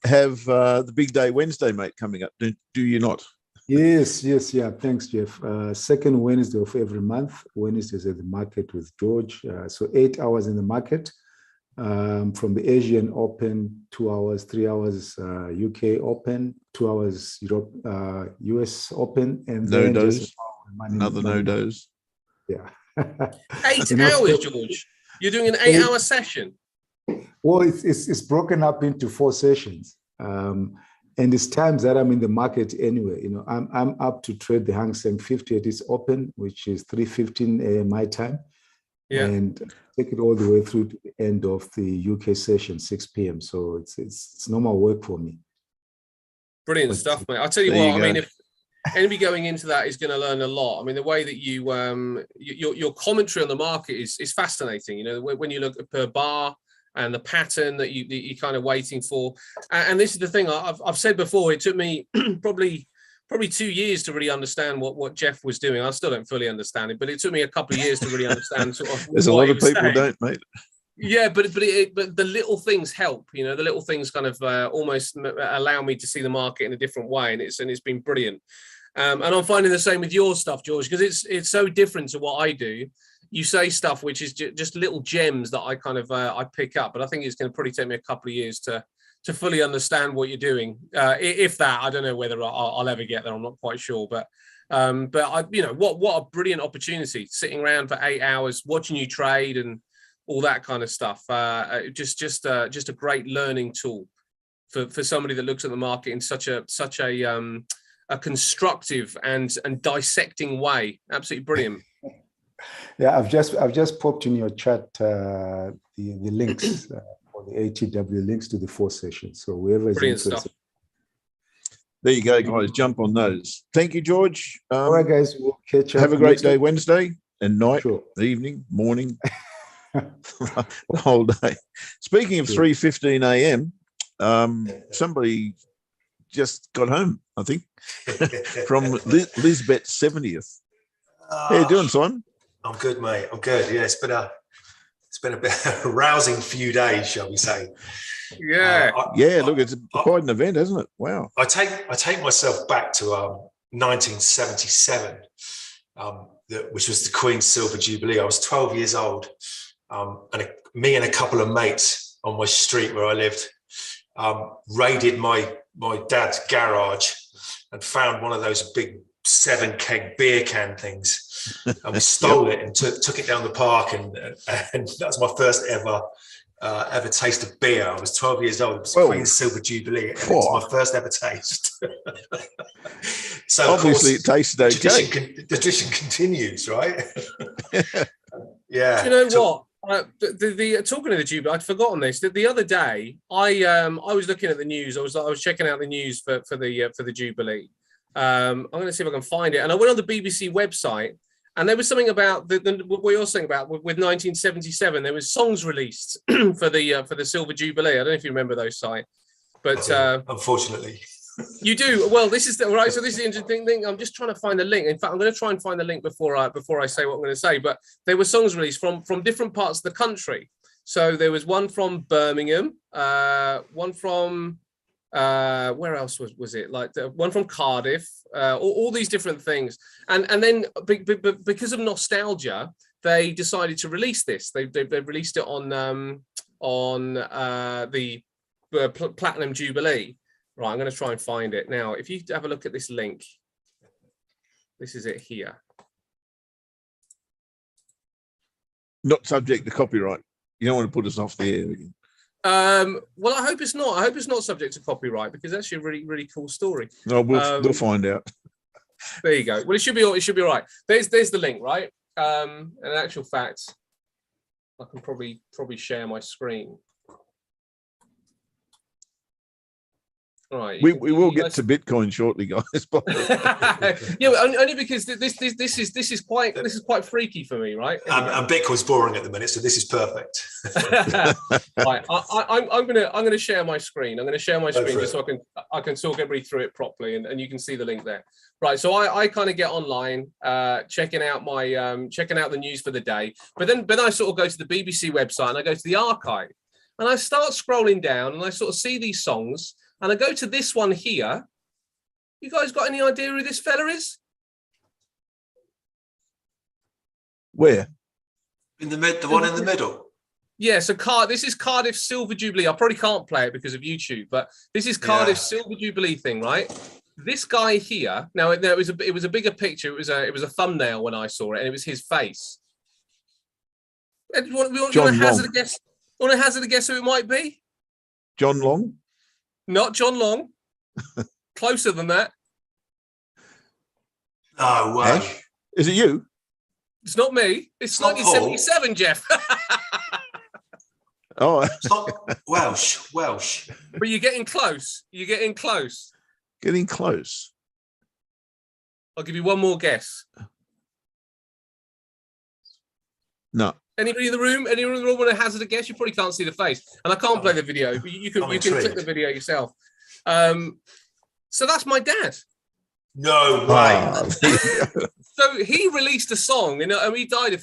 have the big day Wednesday, mate, coming up. Do you not? Yes. Yeah. Thanks, Jeff. Second Wednesday of every month. Wednesdays at the market with George. So 8 hours in the market. From the Asian Open, 2 hours, 3 hours UK Open, 2 hours Europe, US Open, and then no-dos. Another no-dos. Yeah. 8 hours, George. You're doing an 8-hour session. Well, it's broken up into 4 sessions, and it's times that I'm in the market anyway. I'm up to trade the Hang Seng 50 at its open, which is 3:15 my time. Yeah. And take it all the way through to the end of the UK session, 6 p.m. So it's normal work for me. Brilliant stuff, mate. I'll tell you what, I mean, if anybody going into that is going to learn a lot. I mean, the way that your commentary on the market is fascinating. When you look at per bar and the pattern that you're kind of waiting for. And this is the thing I've said before, it took me probably 2 years to really understand what Jeff was doing. I still don't fully understand it, but it took me a couple of years to really understand sort of. There's a lot of people who don't, mate. Yeah, but the little things help. The little things kind of almost allow me to see the market in a different way, and it's been brilliant. And I'm finding the same with your stuff, George, because it's so different to what I do. You say stuff which is just little gems that I kind of I pick up, but I think it's going to probably take me a couple of years to fully understand what you're doing. If that, I don't know whether I'll ever get there. I'm not quite sure, but I, what a brilliant opportunity, sitting around for 8 hours, watching you trade and all that kind of stuff. Just a great learning tool for somebody that looks at the market in such a constructive and dissecting way. Absolutely brilliant. Yeah, I've just popped in your chat the links. The ATW links to the 4 sessions. So whoever is interested. Stuff. There you go, guys. Jump on those. Thank you, George. All right, guys. We'll catch up. Have a great day Wednesday and night, evening, morning, the whole day. Speaking of 3:15 a.m., somebody just got home, I think, from Lisbeth's 70th. How you doing, Simon? I'm good, mate. I'm good. Yeah, it's been a bit of a rousing few days, shall we say? Yeah. Look, it's quite an event, isn't it? Wow. I take myself back to 1977, which was the Queen's Silver Jubilee. I was 12 years old, and me and a couple of mates on my street where I lived raided my dad's garage and found one of those big 7-keg beer can things. And we stole it and took it down the park, and that was my first ever taste of beer. I was 12 years old. It was Queen's Silver Jubilee. It was my first ever taste. So obviously, it tasted okay. The tradition continues, right? Yeah. Do you know what? Talking of the Jubilee, I'd forgotten this. The other day, I was looking at the news. I was checking out the news for the Jubilee. I'm going to see if I can find it. And I went on the BBC website, and there was something about what you're saying about with 1977. There was songs released for the Silver Jubilee. I don't know if you remember those sites, but unfortunately, you do. Well, this is right. So this is the interesting thing. I'm just trying to find the link. In fact, I'm going to try and find the link before I say what I'm going to say. But there were songs released from different parts of the country. So there was one from Birmingham, one from where else was it? Like one from Cardiff, all these different things. And then because of nostalgia, they decided to release this. They released it on the Platinum Jubilee. Right, I'm going to try and find it now. If you have a look at this link, this is it here. Not subject to copyright. You don't want to put us off the air again. Well, I hope it's not. I hope it's not subject to copyright, because that's a really, really cool story. No, we'll find out. There you go. Well, it should be all right. There's the link, right? In actual fact, I can probably share my screen. All right, we will get to Bitcoin shortly, guys. Yeah, only because this is quite freaky for me, right? And Bitcoin's boring at the minute, so this is perfect. Right, I'm gonna share my screen. I'm gonna share my screen just so I can talk everybody through it properly, and you can see the link there. Right, so I kind of get online, checking out the news for the day, but then I sort of go to the BBC website and I go to the archive, and I start scrolling down and I sort of see these songs. And I go to this one here. You guys got any idea who this fella is? Where? The one in the middle. Yeah, so this is Cardiff's Silver Jubilee. I probably can't play it because of YouTube, but this is Cardiff's Silver Jubilee thing, right? This guy here. Now it was a bigger picture. It was a thumbnail when I saw it, and it was his face. We want to hazard a guess. Want to hazard a guess who it might be? John Long. Not John Long. Closer than that. Oh, wow. Ash? Is it you? It's not me. It's 1977, Jeff. Oh, it's not Welsh. But you're getting close. Getting close. I'll give you one more guess. No. Anybody in the room? Anyone in the room want to hazard a guess? You probably can't see the face, and I can't play the video. But you can click the video yourself. So that's my dad. No way. So he released a song, he died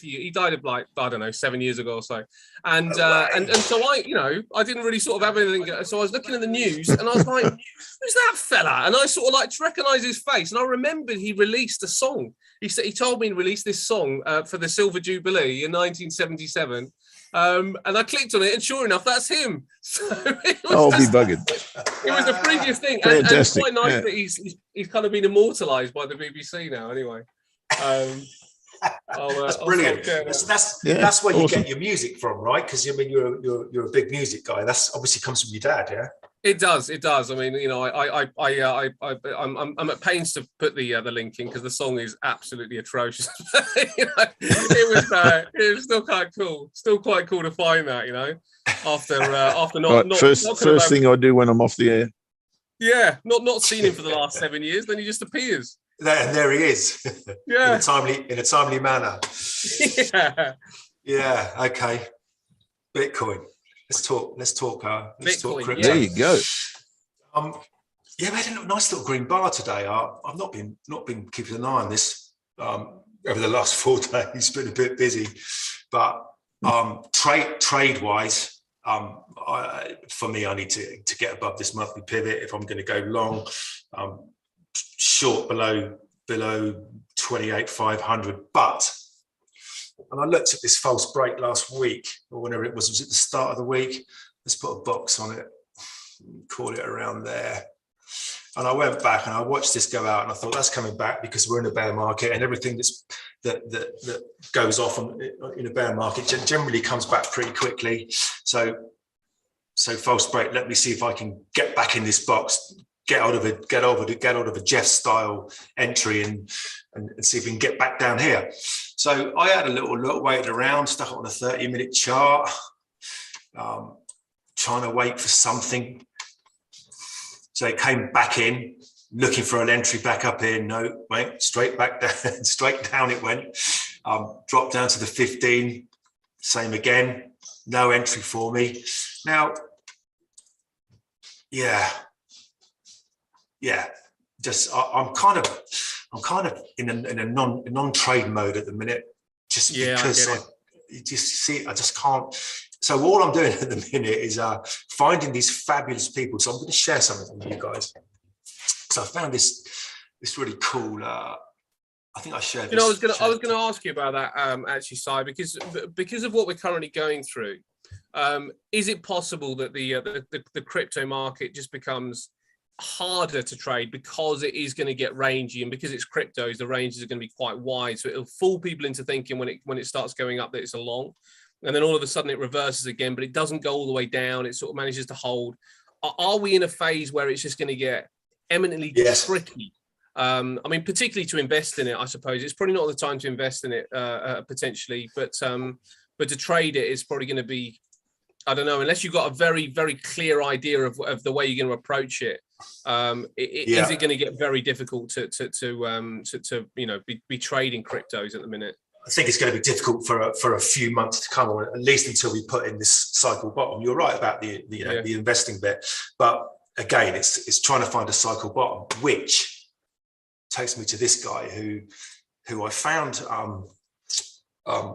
of like, I don't know, 7 years ago or so. And so I didn't really sort of have anything. So I was looking at the news and I was like, who's that fella? And I sort of like to recognize his face. And I remembered he released a song. He told me he released this song for the Silver Jubilee in 1977. And I clicked on it, and sure enough, that's him. So I'll be bugging. It was the freakiest thing, and it's quite nice that he's kind of been immortalised by the BBC now. Anyway, that's brilliant. That's where you get your music from, right? Because you're a big music guy. That's obviously comes from your dad, yeah. It does. I mean, I'm at pains to put the link in because the song is absolutely atrocious. It was still quite cool. Still quite cool to find that, after not first thing I do when I'm off the air. Yeah, not seen him for the last 7 years. Then he just appears. There he is. Yeah, in a timely manner. Yeah. Yeah. Okay. Bitcoin. Let's talk crypto. There you go. Yeah, we had a nice little green bar today. I've not been keeping an eye on this over the last 4 days. It's been a bit busy, but trade wise, for me, I need to get above this monthly pivot if I'm going to go long. Short below 28,500, but. And I looked at this false break last week, or whenever it was at the start of the week. Let's put a box on it, call it around there. And I went back and I watched this go out, and I thought that's coming back because we're in a bear market, and everything that goes off in a bear market generally comes back pretty quickly. So false break. Let me see if I can get back in this box, get out of a Jeff style entry, and see if we can get back down here. So I had a little look, waited around, stuck it on a 30-minute chart, trying to wait for something. So it came back in, looking for an entry back up here. No, went straight back down, straight down it went. Dropped down to the 15, same again, no entry for me. Now, yeah, just I'm kind of in a non-trade mode at the minute, just because I just can't. So all I'm doing at the minute is finding these fabulous people. So I'm going to share something with you guys. So I found this really cool. I think I shared. I was going to ask you about that actually, Si, because of what we're currently going through. Is it possible that the crypto market just becomes harder to trade because it is going to get rangy, and because it's cryptos, the ranges are going to be quite wide, so it'll fool people into thinking when it starts going up that it's a long, and then all of a sudden it reverses again, but it doesn't go all the way down, it sort of manages to hold. Are we in a phase where it's just going to get eminently tricky? I mean, particularly to invest in it, I suppose it's probably not the time to invest in it potentially, but to trade it is probably going to be, I don't know, unless you've got a very, very clear idea of the way you're going to approach it. Is it going to get very difficult to be trading cryptos at the minute? I think it's going to be difficult for a few months to come, or at least until we put in this cycle bottom. You're right about the investing bit, but again, it's trying to find a cycle bottom, which takes me to this guy who I found about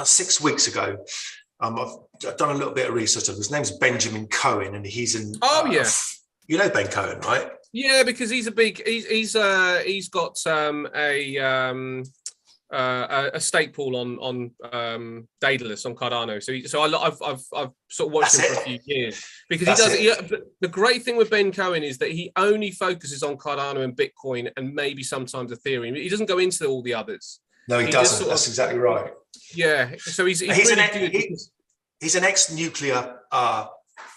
6 weeks ago. I've done a little bit of research on him. His name's Benjamin Cohen, and he's in. You know Ben Cohen, right? Yeah, because he's he's got a stake pool on Daedalus on Cardano. So I've sort of watched him for a few years, because the great thing with Ben Cohen is that he only focuses on Cardano and Bitcoin and maybe sometimes Ethereum. He doesn't go into all the others. No, he doesn't. That's exactly right. Yeah. So he's an ex-nuclear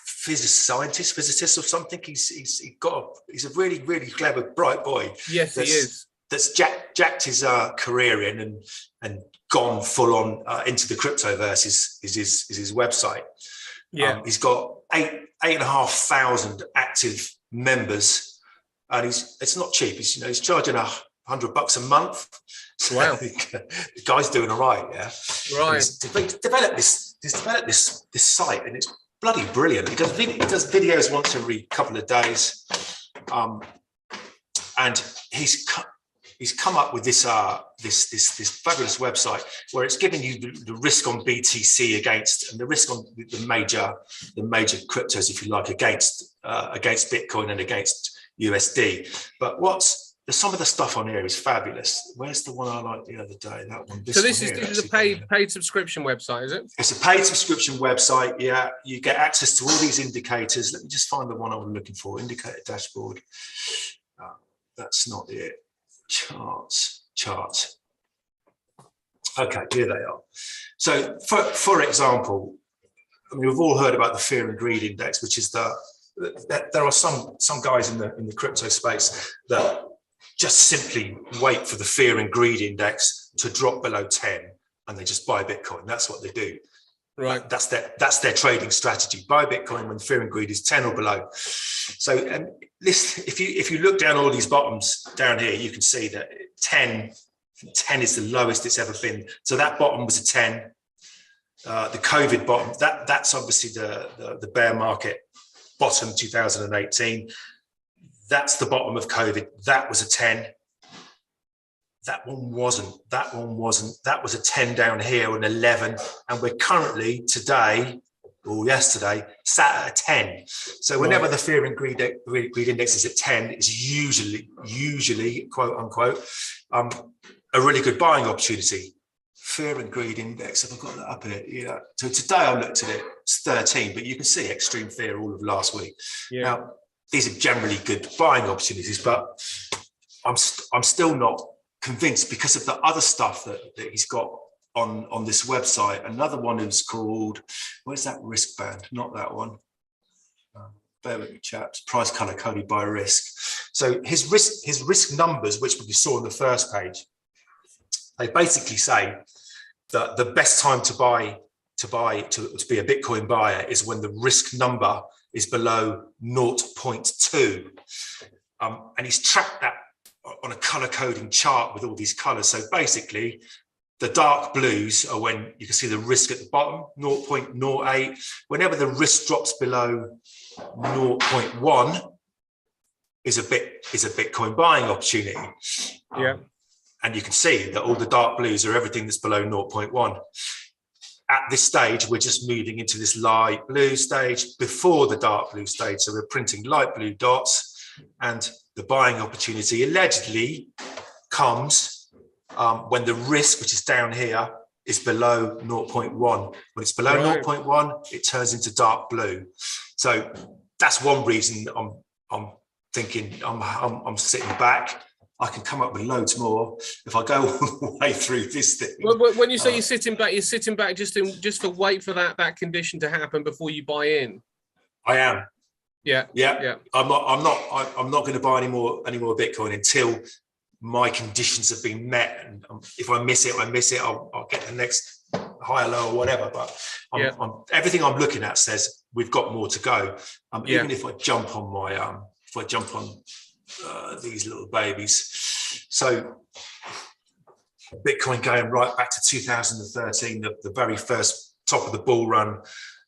physicist or something. He's a really, really clever, bright boy. Yes, he is. That's jacked his career in and gone full on into the cryptoverse is his website. Yeah, he's got 8,500 active members, and it's not cheap. He's charging $100 a month. Wow, the guy's doing all right. Yeah, right. He's developed this site, and it's bloody brilliant. He does videos once every couple of days, and he's come up with this fabulous website where it's giving you the risk on BTC and the risk on the major cryptos, if you like, against Bitcoin and against USD. But some of the stuff on here is fabulous. Where's the one I liked the other day? That one. This is a paid subscription website, is it? It's a paid subscription website. Yeah, you get access to all these indicators. Let me just find the one I was looking for. Indicator dashboard. That's not it. Charts. Okay, here they are. So, for example, I mean, we've all heard about the fear and greed index, which is there are some guys in the crypto space that just simply wait for the fear and greed index to drop below 10, and they just buy Bitcoin. That's what they do. Right. That's their trading strategy. Buy Bitcoin when fear and greed is 10 or below. So if you look down all these bottoms down here, you can see that 10 is the lowest it's ever been. So that bottom was a 10. the COVID bottom, that's obviously the bear market bottom 2018. That's the bottom of COVID. That was a 10. That one wasn't. That was a 10 down here, an 11. And we're currently today, or yesterday, sat at a 10. So whenever the fear and greed index is at 10, it's usually, quote unquote, a really good buying opportunity. Fear and greed index, have I got that up here? Yeah. So today I looked at it, it's 13, but you can see extreme fear all of last week. Yeah. Now, these are generally good buying opportunities, but I'm still not convinced because of the other stuff that he's got on this website. Another one is called, where's that risk band? Not that one. Bear with me, chaps. Price color coded by risk. So his risk numbers, which we saw on the first page, they basically say that the best time to be a Bitcoin buyer is when the risk number is below 0.2. And he's tracked that on a color coding chart with all these colors. So basically, the dark blues are when you can see the risk at the bottom, 0.08. Whenever the risk drops below 0.1 is a Bitcoin buying opportunity. Yeah. And you can see that all the dark blues are everything that's below 0.1. At this stage, we're just moving into this light blue stage before the dark blue stage. So we're printing light blue dots, and the buying opportunity allegedly comes when the risk, which is down here, is below 0.1. When it's below 0.1, it turns into dark blue. So that's one reason I'm thinking I'm sitting back. I can come up with loads more if I go all the way through this thing. Well, when you say you're sitting back just for wait for that condition to happen before you buy in. I am. Yeah. I'm not going to buy any more Bitcoin until my conditions have been met. And if I miss it, I'll get the next higher, low, or whatever. But everything I'm looking at says we've got more to go. Even if I jump on these little babies. So Bitcoin going right back to 2013, the very first top of the bull run,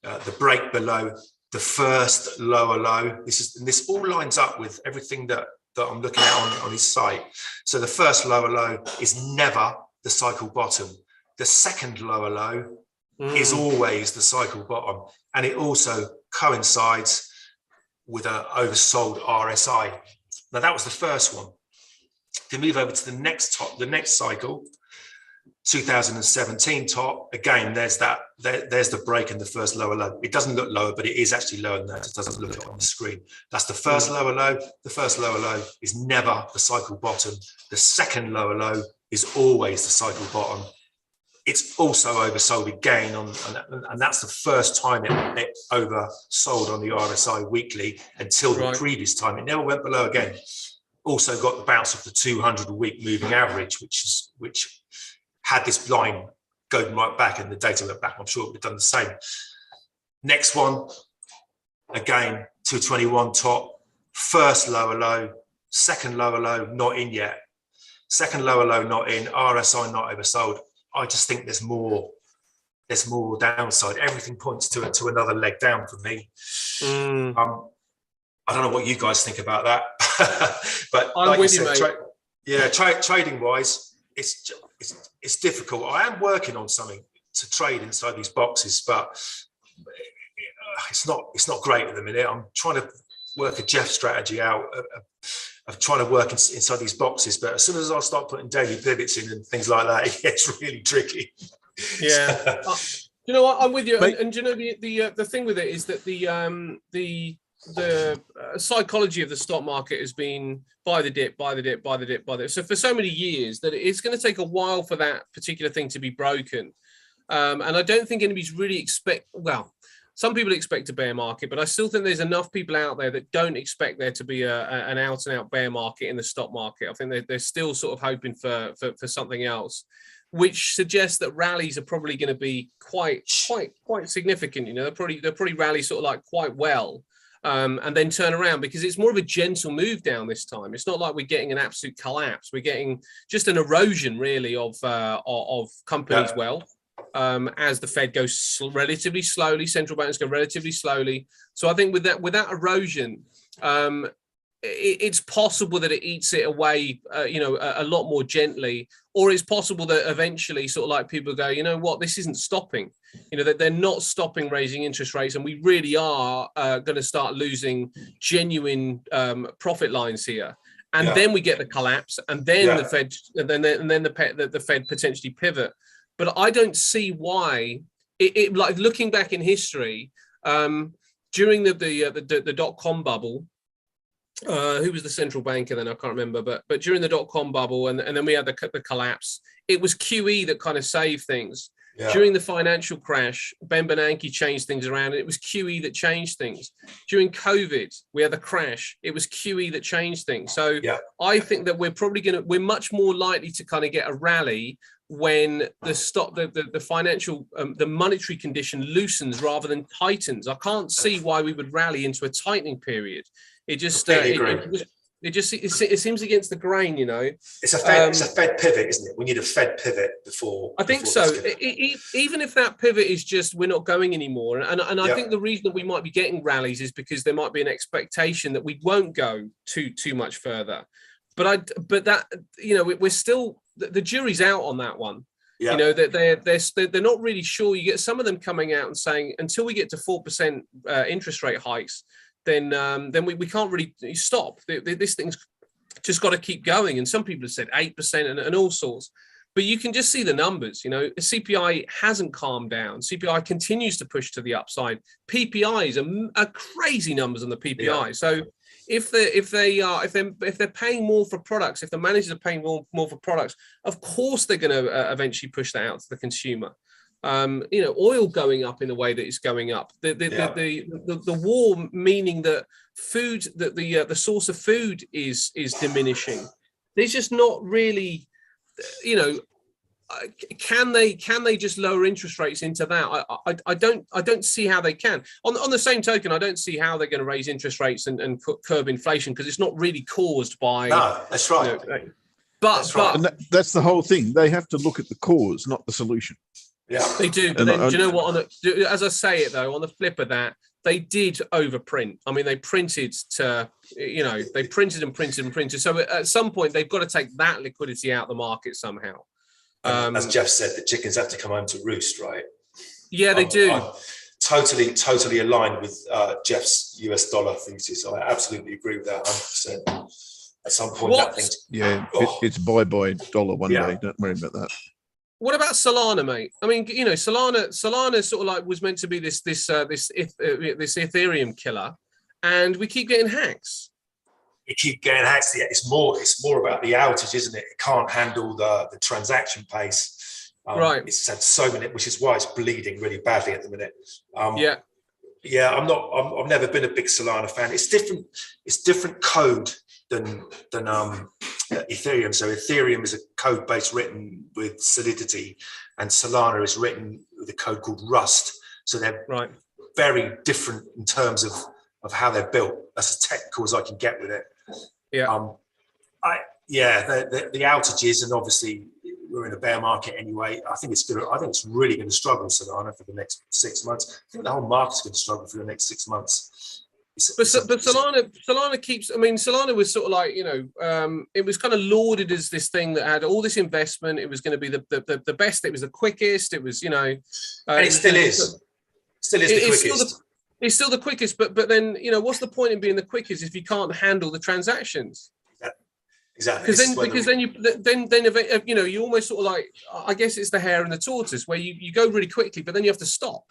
the break below the first lower low. This all lines up with everything that I'm looking at on his site. So the first lower low is never the cycle bottom. The second lower low is always the cycle bottom. And it also coincides with an oversold RSI. Now that was the first one. To move over to the next top, the next cycle, 2017 top. Again, there's the break in the first lower low. It doesn't look lower, but it is actually lower than that. It doesn't look it on the screen. That's the first lower low. The first lower low is never the cycle bottom. The second lower low is always the cycle bottom. It's also oversold again and that's the first time it oversold on the RSI weekly until the previous time. It never went below again. Also got the bounce of the 200-week moving average, which had this line going right back and the data went back. I'm sure it would have done the same. Next one, again, 221 top, first lower low, second lower low, not in yet. Second lower low, not in, RSI not oversold. I just think there's more downside. Everything points to another leg down for me. I don't know what you guys think about that, but I'm like with you said, mate. Trading wise, it's difficult. I am working on something to trade inside these boxes, but it's not great at the minute. I'm trying to work a Jeff strategy out of trying to work inside these boxes, but as soon as I start putting daily pivots in and things like that, it gets really tricky. Yeah. You know what? I'm with you. And you know the thing with it is that the psychology of the stock market has been buy the dip. So for so many years that it's going to take a while for that particular thing to be broken. And I don't think anybody's really some people expect a bear market, but I still think there's enough people out there that don't expect there to be an out and out bear market in the stock market. I think they're still sort of hoping for something else, which suggests that rallies are probably going to be quite significant. You know, they'll probably rally sort of like quite well. And then turn around because it's more of a gentle move down this time. It's not like we're getting an absolute collapse. We're getting just an erosion really of companies' wealth. as the Fed goes relatively slowly. Central banks go relatively slowly. So I think with that erosion, it's possible that it eats it away, a lot more gently, or it's possible that eventually sort of like people go, you know what, this isn't stopping, that they're not stopping raising interest rates. And we really are going to start losing genuine profit lines here. And then we get the collapse, and then the Fed, and then the Fed potentially pivot. But I don't see why it like looking back in history, during the dot-com bubble, who was the central banker then? I can't remember, but during the dot-com bubble, and then we had the collapse, it was QE that kind of saved things. Yeah. During the financial crash, Ben Bernanke changed things around, and it was QE that changed things. During COVID, we had the crash. It was QE that changed things. So I think that we're much more likely to kind of get a rally when the financial, the monetary condition loosens rather than tightens. I can't see why we would rally into a tightening period. It just it seems against the grain, It's a Fed pivot, isn't it? We need a Fed pivot before. I think so. Even if that pivot is just we're not going anymore, and I think the reason that we might be getting rallies is because there might be an expectation that we won't go too much further. But that we're still, the jury's out on that one. Yeah. That they're not really sure. You get some of them coming out and saying until we get to 4% interest rate hikes, then we can't really stop. This thing's just got to keep going. And some people have said 8% and all sorts. But you can just see the numbers. CPI hasn't calmed down. CPI continues to push to the upside. PPIs are crazy numbers on the PPI. Yeah. So if they're paying more for products, if the managers are paying more for products, of course they're going to eventually push that out to the consumer. Oil going up in the way that it's going up. The war, meaning that food, that the source of food is diminishing. There's just not really, can they just lower interest rates into that? I don't see how they can. On the same token, I don't see how they're going to raise interest rates and curb inflation, because it's not really caused by. No, that's right. And that's the whole thing. They have to look at the cause, not the solution. Yeah, they do. But then, do you know what? As I say it though, on the flip of that, they did overprint. I mean, they printed they printed and printed and printed. So at some point, they've got to take that liquidity out of the market somehow. As Jeff said, the chickens have to come home to roost, right? Yeah, they do. I'm totally aligned with Jeff's US dollar thesis. I absolutely agree with that 100%. At some point, that thing. Yeah, it's bye dollar one day. Don't worry about that. What about Solana, mate? I mean, Solana sort of like was meant to be this Ethereum killer, and we keep getting hacks. You keep getting hacks. Yeah, it's more about the outage, isn't it? It can't handle the transaction pace. Right. It's had so many, which is why it's bleeding really badly at the minute. Yeah. I've never been a big Solana fan. It's different. It's different code than Ethereum. So Ethereum is a code base written with Solidity, and Solana is written with a code called Rust. So they're very different in terms of how they're built. That's as technical as I can get with it. Yeah. The outages, and obviously we're in a bear market anyway. I think it's really going to struggle, Solana, for the next 6 months. I think the whole market's going to struggle for the next 6 months. But Solana keeps. I mean, Solana was sort of like it was kind of lauded as this thing that had all this investment. It was going to be the best. It was the quickest. It was and it still is. Still is the quickest. It's still the quickest, but then what's the point in being the quickest if you can't handle the transactions? Exactly. Because then you almost sort of like, I guess it's the hare and the tortoise, where you go really quickly, but then you have to stop.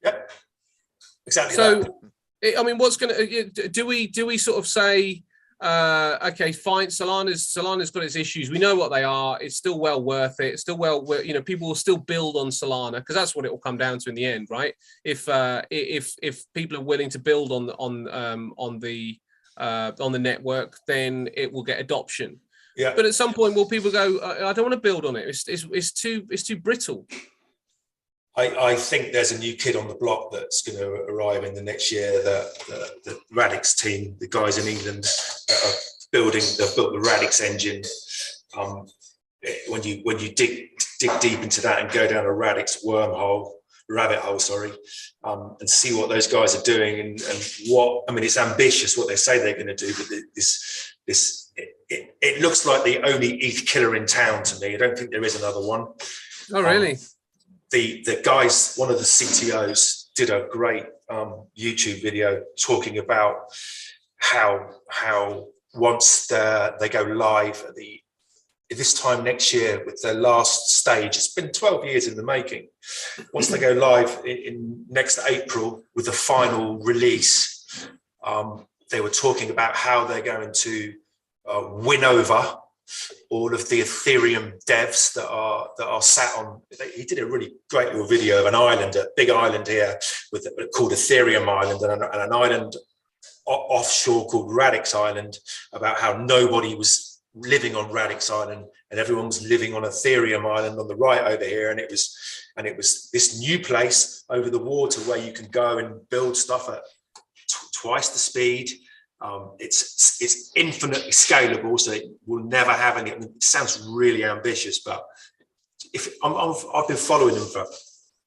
Yep. Exactly. So. I mean, what's going to do we sort of say, okay, fine, Solana's got its issues. We know what they are. It's still well worth it. It's still people will still build on Solana, because that's what it will come down to in the end, right? If people are willing to build on the network, then it will get adoption. Yeah. But at some point, will people go, I don't want to build on it. It's too brittle. I think there's a new kid on the block that's going to arrive in the next year. The Radix team, the guys in England that are built the Radix engine. When you dig dig deep into that and go down a rabbit hole, sorry, and see what those guys are doing and what, I mean, it's ambitious what they say they're going to do, but it looks like the only ETH killer in town to me. I don't think there is another one. Oh, really? The guys, one of the CTOs did a great YouTube video talking about how once they go live at this time next year with their last stage, it's been 12 years in the making. Once they go live in next April with the final release, they were talking about how they're going to win over all of the Ethereum devs that are sat on. He did a really great little video of an island, a big island here called Ethereum Island, and an island offshore called Radix Island, about how nobody was living on Radix Island and everyone was living on Ethereum Island on the right over here, and it was this new place over the water where you can go and build stuff at twice the speed. It's infinitely scalable, so it will never have any. I mean, it sounds really ambitious, but I've been following them for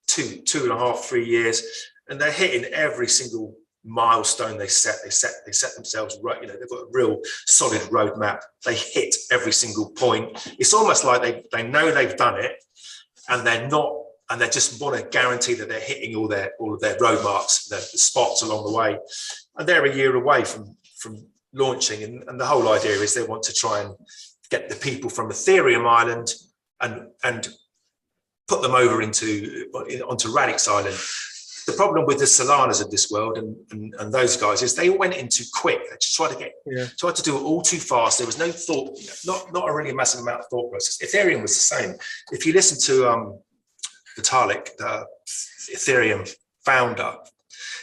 2.5, 3 years, and they're hitting every single milestone they set themselves right. You know, they've got a real solid roadmap. They hit every single point. It's almost like they know they've done it, and they just want to guarantee that they're hitting all of their road marks, the spots along the way. And they're a year away from launching, and the whole idea is they want to try and get the people from Ethereum Island and put them over onto Radix Island. The problem with the Solanas of this world and those guys is they went in too quick. They just tried to do it all too fast. There was no thought, not a really massive amount of thought process. Ethereum was the same. If you listen to Vitalik, the Ethereum founder,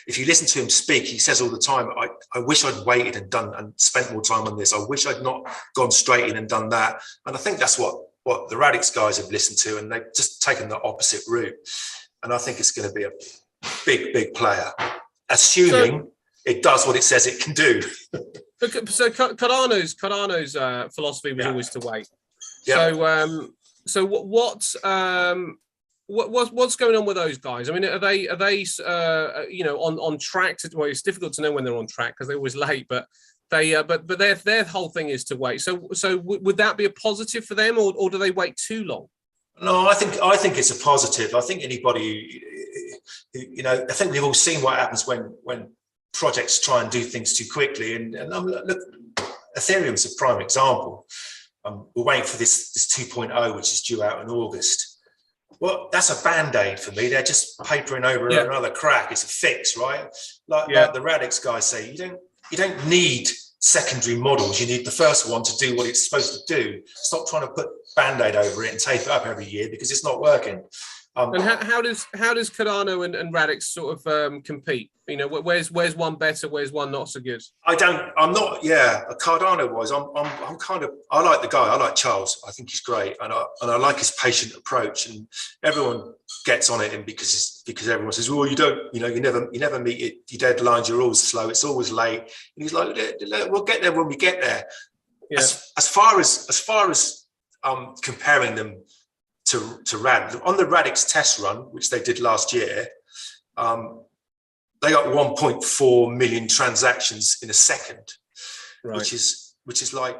if you listen to him speak, he says all the time, I wish I'd waited and spent more time on this. I wish I'd not gone straight in and done that. And I think that's what the Radix guys have listened to, and they've just taken the opposite route. And I think it's going to be a big player, assuming it does what it says it can do. So Cardano's philosophy was always to wait. Yeah. So what's going on with those guys? I mean, are they on track to? Well, it's difficult to know when they're on track because they're always late, but their whole thing is to wait. So would that be a positive for them, or do they wait too long? No, I think it's a positive. I think anybody, I think we've all seen what happens when projects try and do things too quickly. And look, Ethereum's a prime example. We're waiting for this 2.0, which is due out in August. Well, that's a band-aid for me. They're just papering over another crack. It's a fix, right? Like the Radix guys say, you don't need secondary models. You need the first one to do what it's supposed to do. Stop trying to put band-aid over it and tape it up every year because it's not working. And how does Cardano and Radix sort of compete? You know, where's one better? Where's one not so good? Cardano wise, I like the guy. I like Charles. I think he's great, and I like his patient approach. And everyone gets on it, and because everyone says, "Well, you never meet your deadlines. You're always slow. It's always late." And he's like, "We'll get there when we get there." Yeah. As far as comparing them to Rad, on the Radix test run, which they did last year, they got 1.4 million transactions in a second, right. which is like,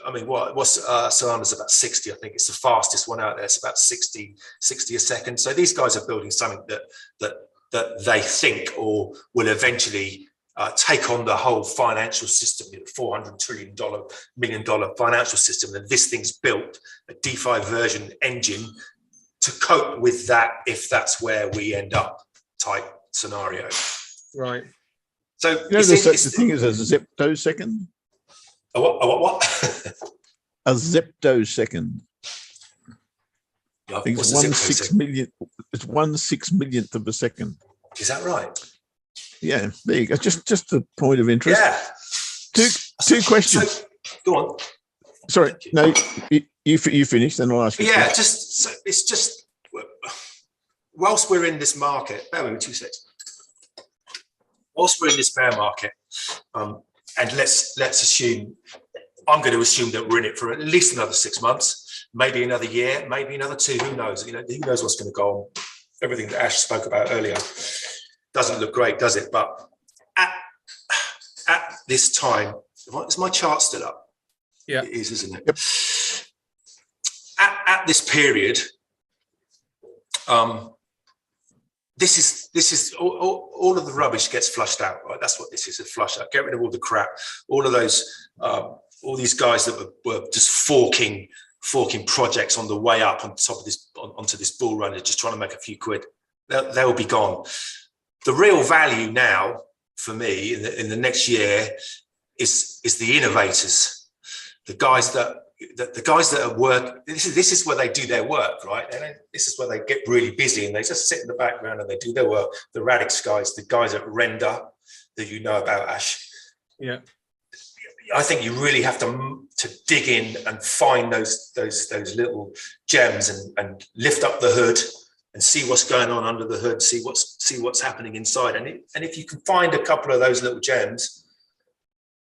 I mean, what's Solana's about 60? I think it's the fastest one out there. It's about 60 a second. So these guys are building something that they think or will eventually take on the whole financial system, $400 million financial system. And this thing's built a DeFi version engine to cope with that if that's where we end up type scenario. Right. So the thing is a zeptosecond. A what? A zeptosecond. I think it's 1/6 million. It's 1/6 millionth of a second. Is that right? Yeah, there you go. Just a point of interest. Yeah. Two questions. So, go on. Sorry, no, you finished, then I'll ask you. Yeah, it's just whilst we're in this market, bear with me 2 seconds. Whilst we're in this bear market, and let's assume I'm going to assume that we're in it for at least another 6 months, maybe another year, maybe another 2. Who knows? Who knows what's going to go on? Everything that Ash spoke about earlier doesn't look great, does it? But at this time, is my chart still up? Yeah, it is, isn't it? Yep. At this period, this is all of the rubbish gets flushed out, right? That's what this is, a flush out. Get rid of all the crap, all of those, all these guys that were just forking projects on the way up on top of this, onto this bull run, just trying to make a few quid. They'll be gone. The real value now for me in the next year is the innovators, the guys that are work. This is where they do their work, right? This is where they get really busy and they just sit in the background and they do their work. The Radix guys, the guys that render, that you know about, Ash. Yeah. I think you really have to dig in and find those little gems and lift up the hood and see what's going on under the hood, see what's happening inside. And if you can find a couple of those little gems,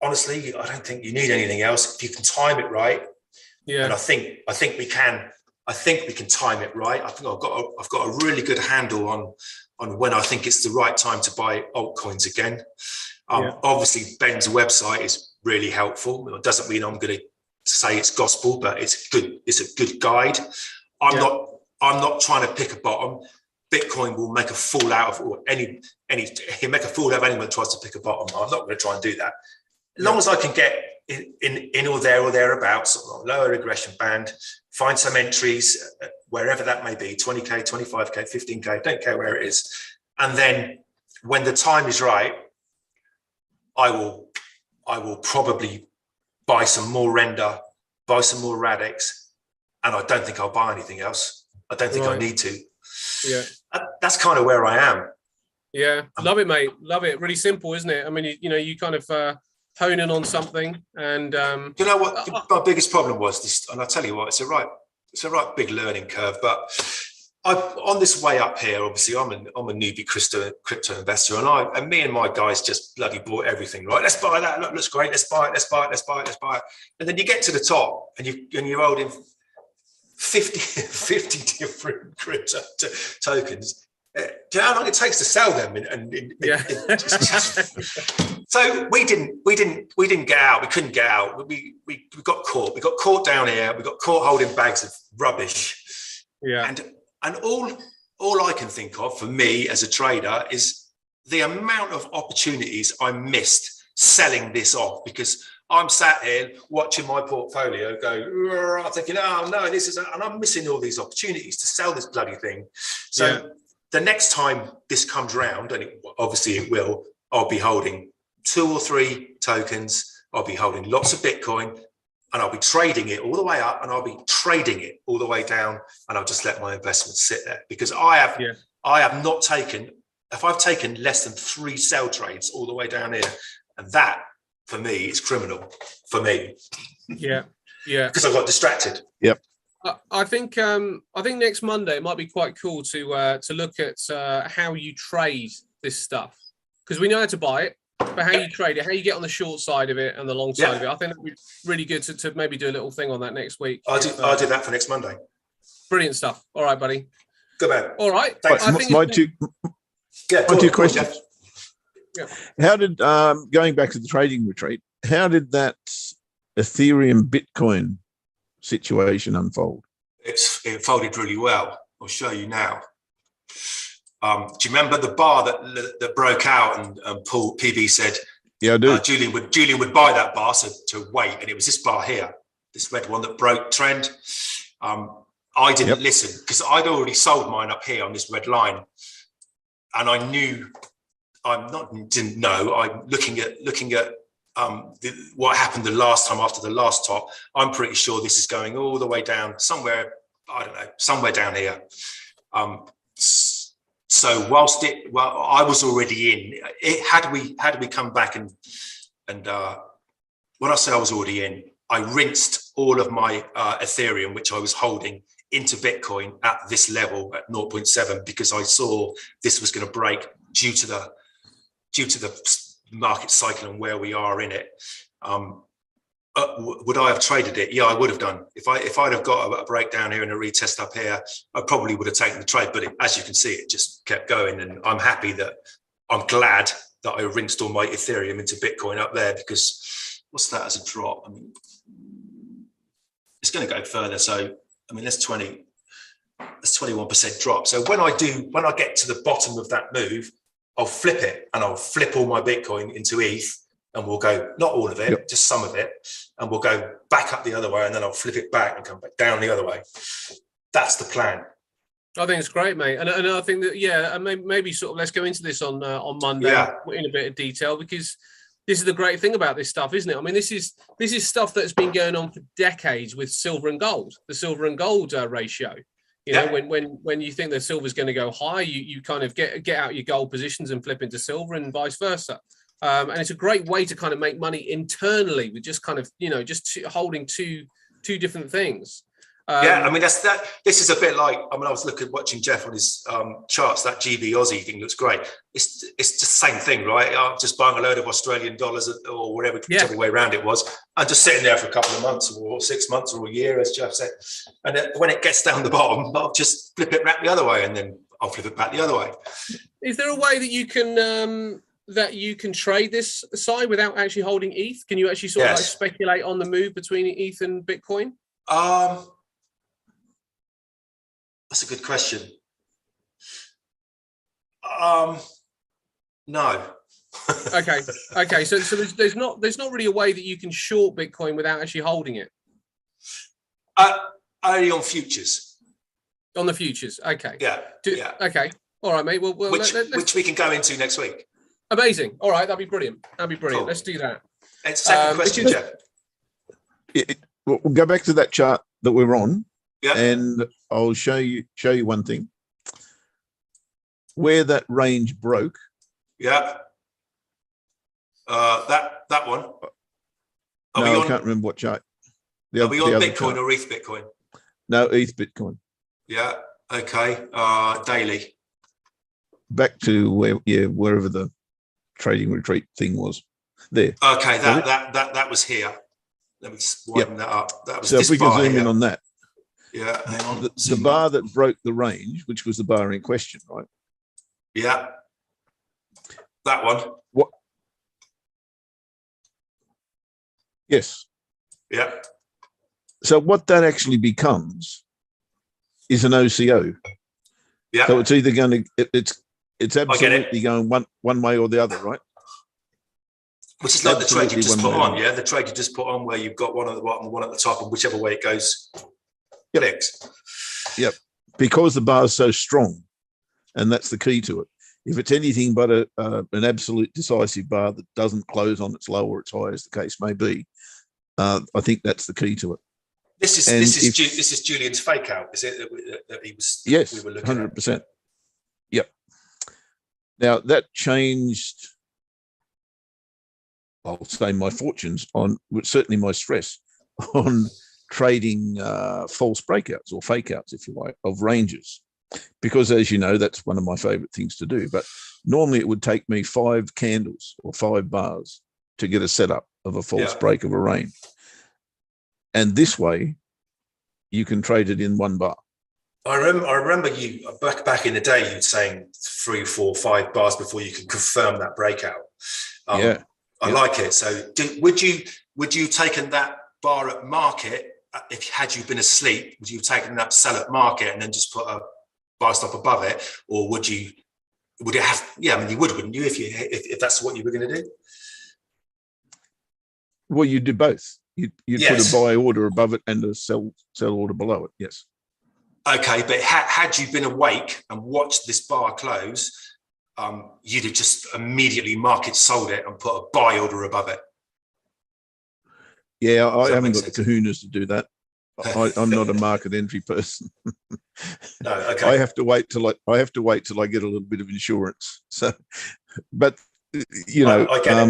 honestly, I don't think you need anything else. If you can time it right, yeah. And I think we can. I think we can time it right. I think I've got a really good handle on when I think it's the right time to buy altcoins again. Obviously, Ben's website is really helpful. It doesn't mean I'm going to say it's gospel, but it's good. It's a good guide. I'm not trying to pick a bottom. Bitcoin will make a fool out of he'll make a fool out of anyone who tries to pick a bottom. I'm not going to try and do that. As long as I can get in or thereabouts, sort of lower regression band, find some entries wherever that may be, 20k, 25k, 15k, don't care where it is. And then when the time is right, I will probably buy some more render, buy some more Radix, and I don't think I'll buy anything else. I don't think I need to. Yeah. That's kind of where I am. Yeah. Love it, mate. Love it. Really simple, isn't it? I mean, you kind of hone in on something and you know what my biggest problem was this, and I'll tell you what, it's a right big learning curve, but on this way up here, obviously I'm a newbie crypto investor, and me and my guys just bloody bought everything, right? Let's buy that, look, looks great, let's buy it. And then you get to the top and you're holding 50 different crypto tokens. Do you know how long it takes to sell them? So we didn't get out. We couldn't get out. We got caught. We got caught down here. We got caught holding bags of rubbish. Yeah. And all I can think of for me as a trader is the amount of opportunities I missed selling this off, because I'm sat here watching my portfolio go, I'm thinking, oh no, and I'm missing all these opportunities to sell this bloody thing. So the next time this comes round, and obviously it will, I'll be holding 2 or 3 tokens. I'll be holding lots of Bitcoin, and I'll be trading it all the way up, and I'll be trading it all the way down, and I'll just let my investments sit there, because I have not taken, if I've taken less than 3 sell trades all the way down here, and that for me is criminal for me. Yeah. Because I got distracted. Yep. I think next Monday it might be quite cool to look at how you trade this stuff, because we know how to buy it, but how you trade it, how you get on the short side of it and the long side of it. I think that'd be really good to maybe do a little thing on that next week. I'll do that for next Monday. Brilliant stuff. All right, buddy. Good man. All right. My two questions. Yeah. How did going back to the trading retreat, how did that Ethereum Bitcoin situation it folded really well. I'll show you now. Do you remember the bar that broke out and Paul PB said, yeah, I do. Julian would buy that bar, so to wait, and it was this bar here, this red one that broke trend. I didn't listen, because I'd already sold mine up here on this red line, and I knew I'm looking at what happened the last time after the last top. I'm pretty sure this is going all the way down somewhere, I don't know, somewhere down here. So I was already in. Had we come back and when I say I was already in, I rinsed all of my Ethereum, which I was holding, into Bitcoin at this level at 0.7, because I saw this was going to break due to the market cycle and where we are in it. Would I have traded it? Yeah, I would have done. If I'd have got a breakdown here and a retest up here, I probably would have taken the trade. But as you can see, it just kept going, and I'm glad that I rinsed all my Ethereum into Bitcoin up there, because what's that as a drop? I mean, it's going to go further. So I mean, that's 21% drop. So when I get to the bottom of that move, I'll flip it, and I'll flip all my Bitcoin into ETH. And we'll go, not all of it, just some of it. And we'll go back up the other way, and then I'll flip it back and come back down the other way. That's the plan. I think it's great, mate. And I think that, maybe sort of let's go into this on Monday in a bit of detail, because this is the great thing about this stuff, isn't it? I mean, this is stuff that's been going on for decades with silver and gold, the silver and gold ratio. You know, when you think that silver's going to go high, you kind of get out your gold positions and flip into silver, and vice versa. And it's a great way to kind of make money internally with just kind of, holding two different things. I mean, this is a bit like, I mean, I was watching Jeff on his charts, that GB Aussie thing looks great. It's just the same thing, right? I'm just buying a load of Australian dollars or whichever way around it was, and just sitting there for a couple of months or 6 months or a year, as Jeff said. And then when it gets down the bottom, I'll just flip it back the other way, and then I'll flip it back the other way. Is there a way that you can trade this side without actually holding ETH? Can you actually sort of like speculate on the move between ETH and Bitcoin? That's a good question. No. Okay. So there's not really a way that you can short Bitcoin without actually holding it. Only on futures. On the futures. Okay. Yeah. Okay. All right, mate. Well, which we can go into next week. Amazing. All right, that'd be brilliant. Cool. Let's do that. And second question, Jeff. We'll go back to that chart that we're on, yeah, and I'll show you one thing. Where that range broke. Yeah. That one. I can't remember what chart. Are we on Bitcoin or ETH Bitcoin? No, ETH Bitcoin. Yeah. Okay. Daily. Back to wherever the trading retreat thing was. There. Okay, that was here. Let me just widen that up. That was so if we can zoom in on that. Yeah, hang on. The bar that broke the range, which was the bar in question, right? Yeah. That one. What? Yes. Yeah. So what that actually becomes is an OCO. Yeah. So it's either going to it's absolutely going one way or the other, right? Which is like the trade you just put on, yeah? The trade you just put on where you've got one at the bottom, one at the top, and whichever way it goes, clicks. Yep. Because the bar is so strong, and that's the key to it. If it's anything but an absolute decisive bar that doesn't close on its low or its high, as the case may be, I think that's the key to it. This is Julian's fake out, is it? That he was. Yes, we were looking 100%. At. Yep. Now that changed. I'll say my fortunes on, certainly my stress on trading false breakouts or fake outs, if you like, of ranges. Because as you know, that's one of my favorite things to do. But normally it would take me 5 candles or 5 bars to get a setup of a false break of a range. And this way you can trade it in one bar. I remember you back in the day, you'd saying 3, 4, 5 bars before you can confirm that breakout. I like it. So would you taken that bar at market, had you been asleep, would you have taken that sell at market and then just put a buy stop above it? Or would it have, I mean, you would, wouldn't you, if that's what you were going to do? Well, you do both. You'd put a buy order above it and a sell order below it. Yes. Okay. But had you been awake and watched this bar close, you'd have just immediately market sold it and put a buy order above it. Yeah, I haven't got the kahunas to do that. I'm not a market entry person. No, okay. I have to wait till I get a little bit of insurance. So, but you know, I get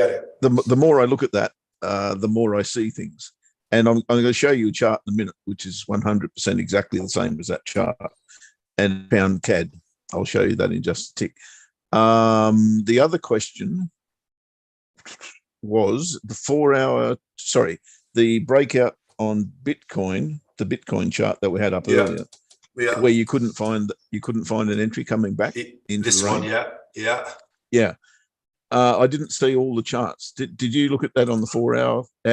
it. The more I look at that, the more I see things. And I'm going to show you a chart in a minute, which is 100% exactly the same as that chart. And pound CAD. I'll show you that in just a tick. The other question was the the breakout on Bitcoin, the Bitcoin chart that we had up earlier, where you couldn't find an entry coming back into this the range. one. Yeah. I didn't see all the charts. Did you look at that on the 4 hour? Do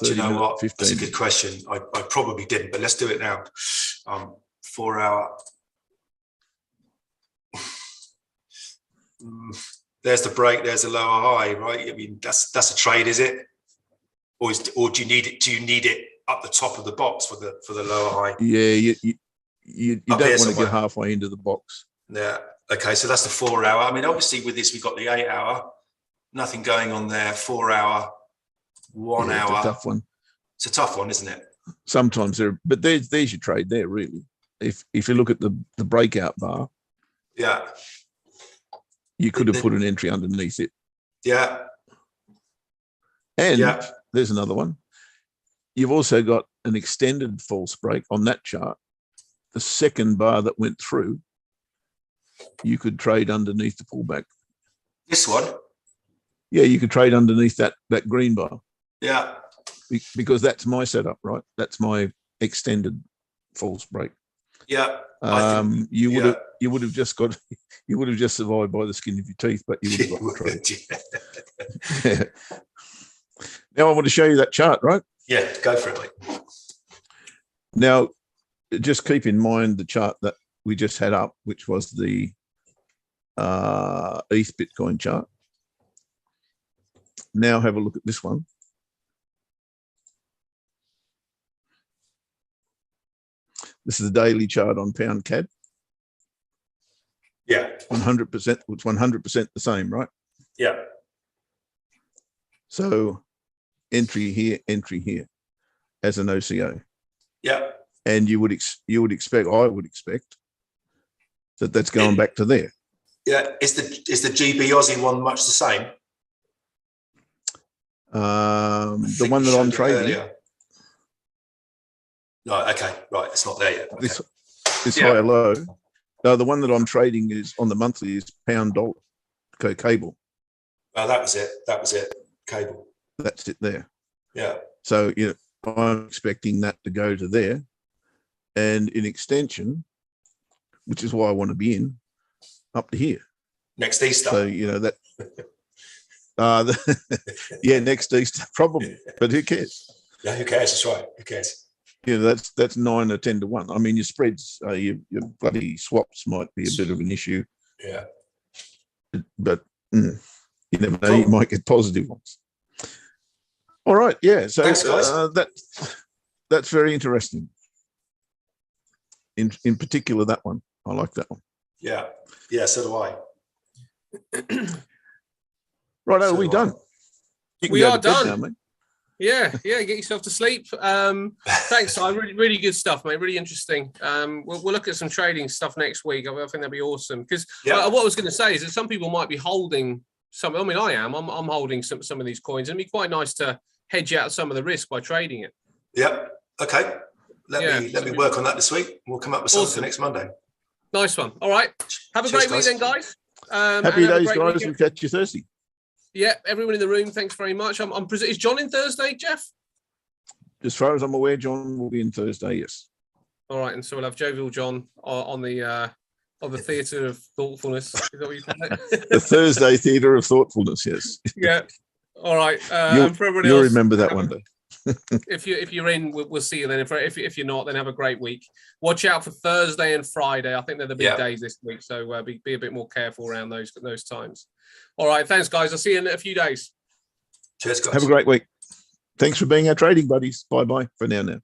you know what? 15? That's a good question. I probably didn't, but let's do it now. 4 hour. There's the break. There's the lower high, right? I mean, that's a trade, is it? Or do you need it? Do you need it up the top of the box for the lower high? Yeah, you don't want to get halfway into the box. Yeah. Okay, so that's the 4 hour. I mean, obviously with this, we've got the 8 hour, nothing going on there. 4 hour, 1 hour. It's a tough one. It's a tough one, isn't it? Sometimes but there's your trade there, really. If you look at the breakout bar, yeah, you could have put an entry underneath it. Yeah. And there's another one. You've also got an extended false break on that chart. The second bar that went through, you could trade underneath the pullback. This one? Yeah, you could trade underneath that green bar. Yeah. Because that's my setup, right? That's my extended false break. Yeah. You would have just survived by the skin of your teeth, but you would have got the trade. Now I want to show you that chart, right? Yeah, go for it, mate. Now, just keep in mind the chart that we just had up, which was the ETH Bitcoin chart. Now have a look at this one. This is the daily chart on pound CAD. Yeah. 100%. It's 100% the same, right? Yeah. So entry here as an OCO. Yeah. And I would expect that that's going back to there. Yeah. Is the GB Aussie one much the same? The one that I'm trading. No, okay, right. It's not there yet. Okay. This higher low. No, the one that I'm trading is on the monthly is pound dollar cable. Oh, that was it. Cable. That's it there. Yeah. So I'm expecting that to go to there, and in extension, which is why I want to be in, up to here. Next Easter. So that. Next Easter probably, but who cares? Yeah, who cares? That's right. Who cares? That's 9 or 10 to 1. I mean, your spreads, your bloody swaps might be a bit of an issue. Yeah. But you never know, you might get positive ones. All right, yeah. So thanks, guys. That's very interesting. In particular, that one. I like that one. Yeah. Yeah, so do I. Right, are we done? We are done. Now, yeah, get yourself to sleep. Thanks, Si. Really good stuff, mate. Really interesting. We'll look at some trading stuff next week. I think that'd be awesome. Because what I was going to say is that some people might be holding some. I mean, I am. I'm holding some of these coins, and it'd be quite nice to hedge out some of the risk by trading it. Yep. Okay. Let me work on that this week. We'll come up with something for next Monday. Nice one. All right. Have a great week then, guys. Happy days, guys. We'll catch you Thursday. Yeah, everyone in the room, thanks very much. Is John in Thursday, Jeff? As far as I'm aware, John will be in Thursday, yes. All right, and so we'll have Jovial John on the Theatre of Thoughtfulness. Is that what you call it? The Thursday Theatre of Thoughtfulness, yes. Yeah. All right. And for everybody else, remember that one day. If you're in, we'll see you then. If you're not, then have a great week. Watch out for Thursday and Friday. I think they're the big days this week, so be a bit more careful around those times. All right, thanks, guys. I'll see you in a few days. Cheers, guys. Have a great week. Thanks for being our trading buddies. Bye-bye for now.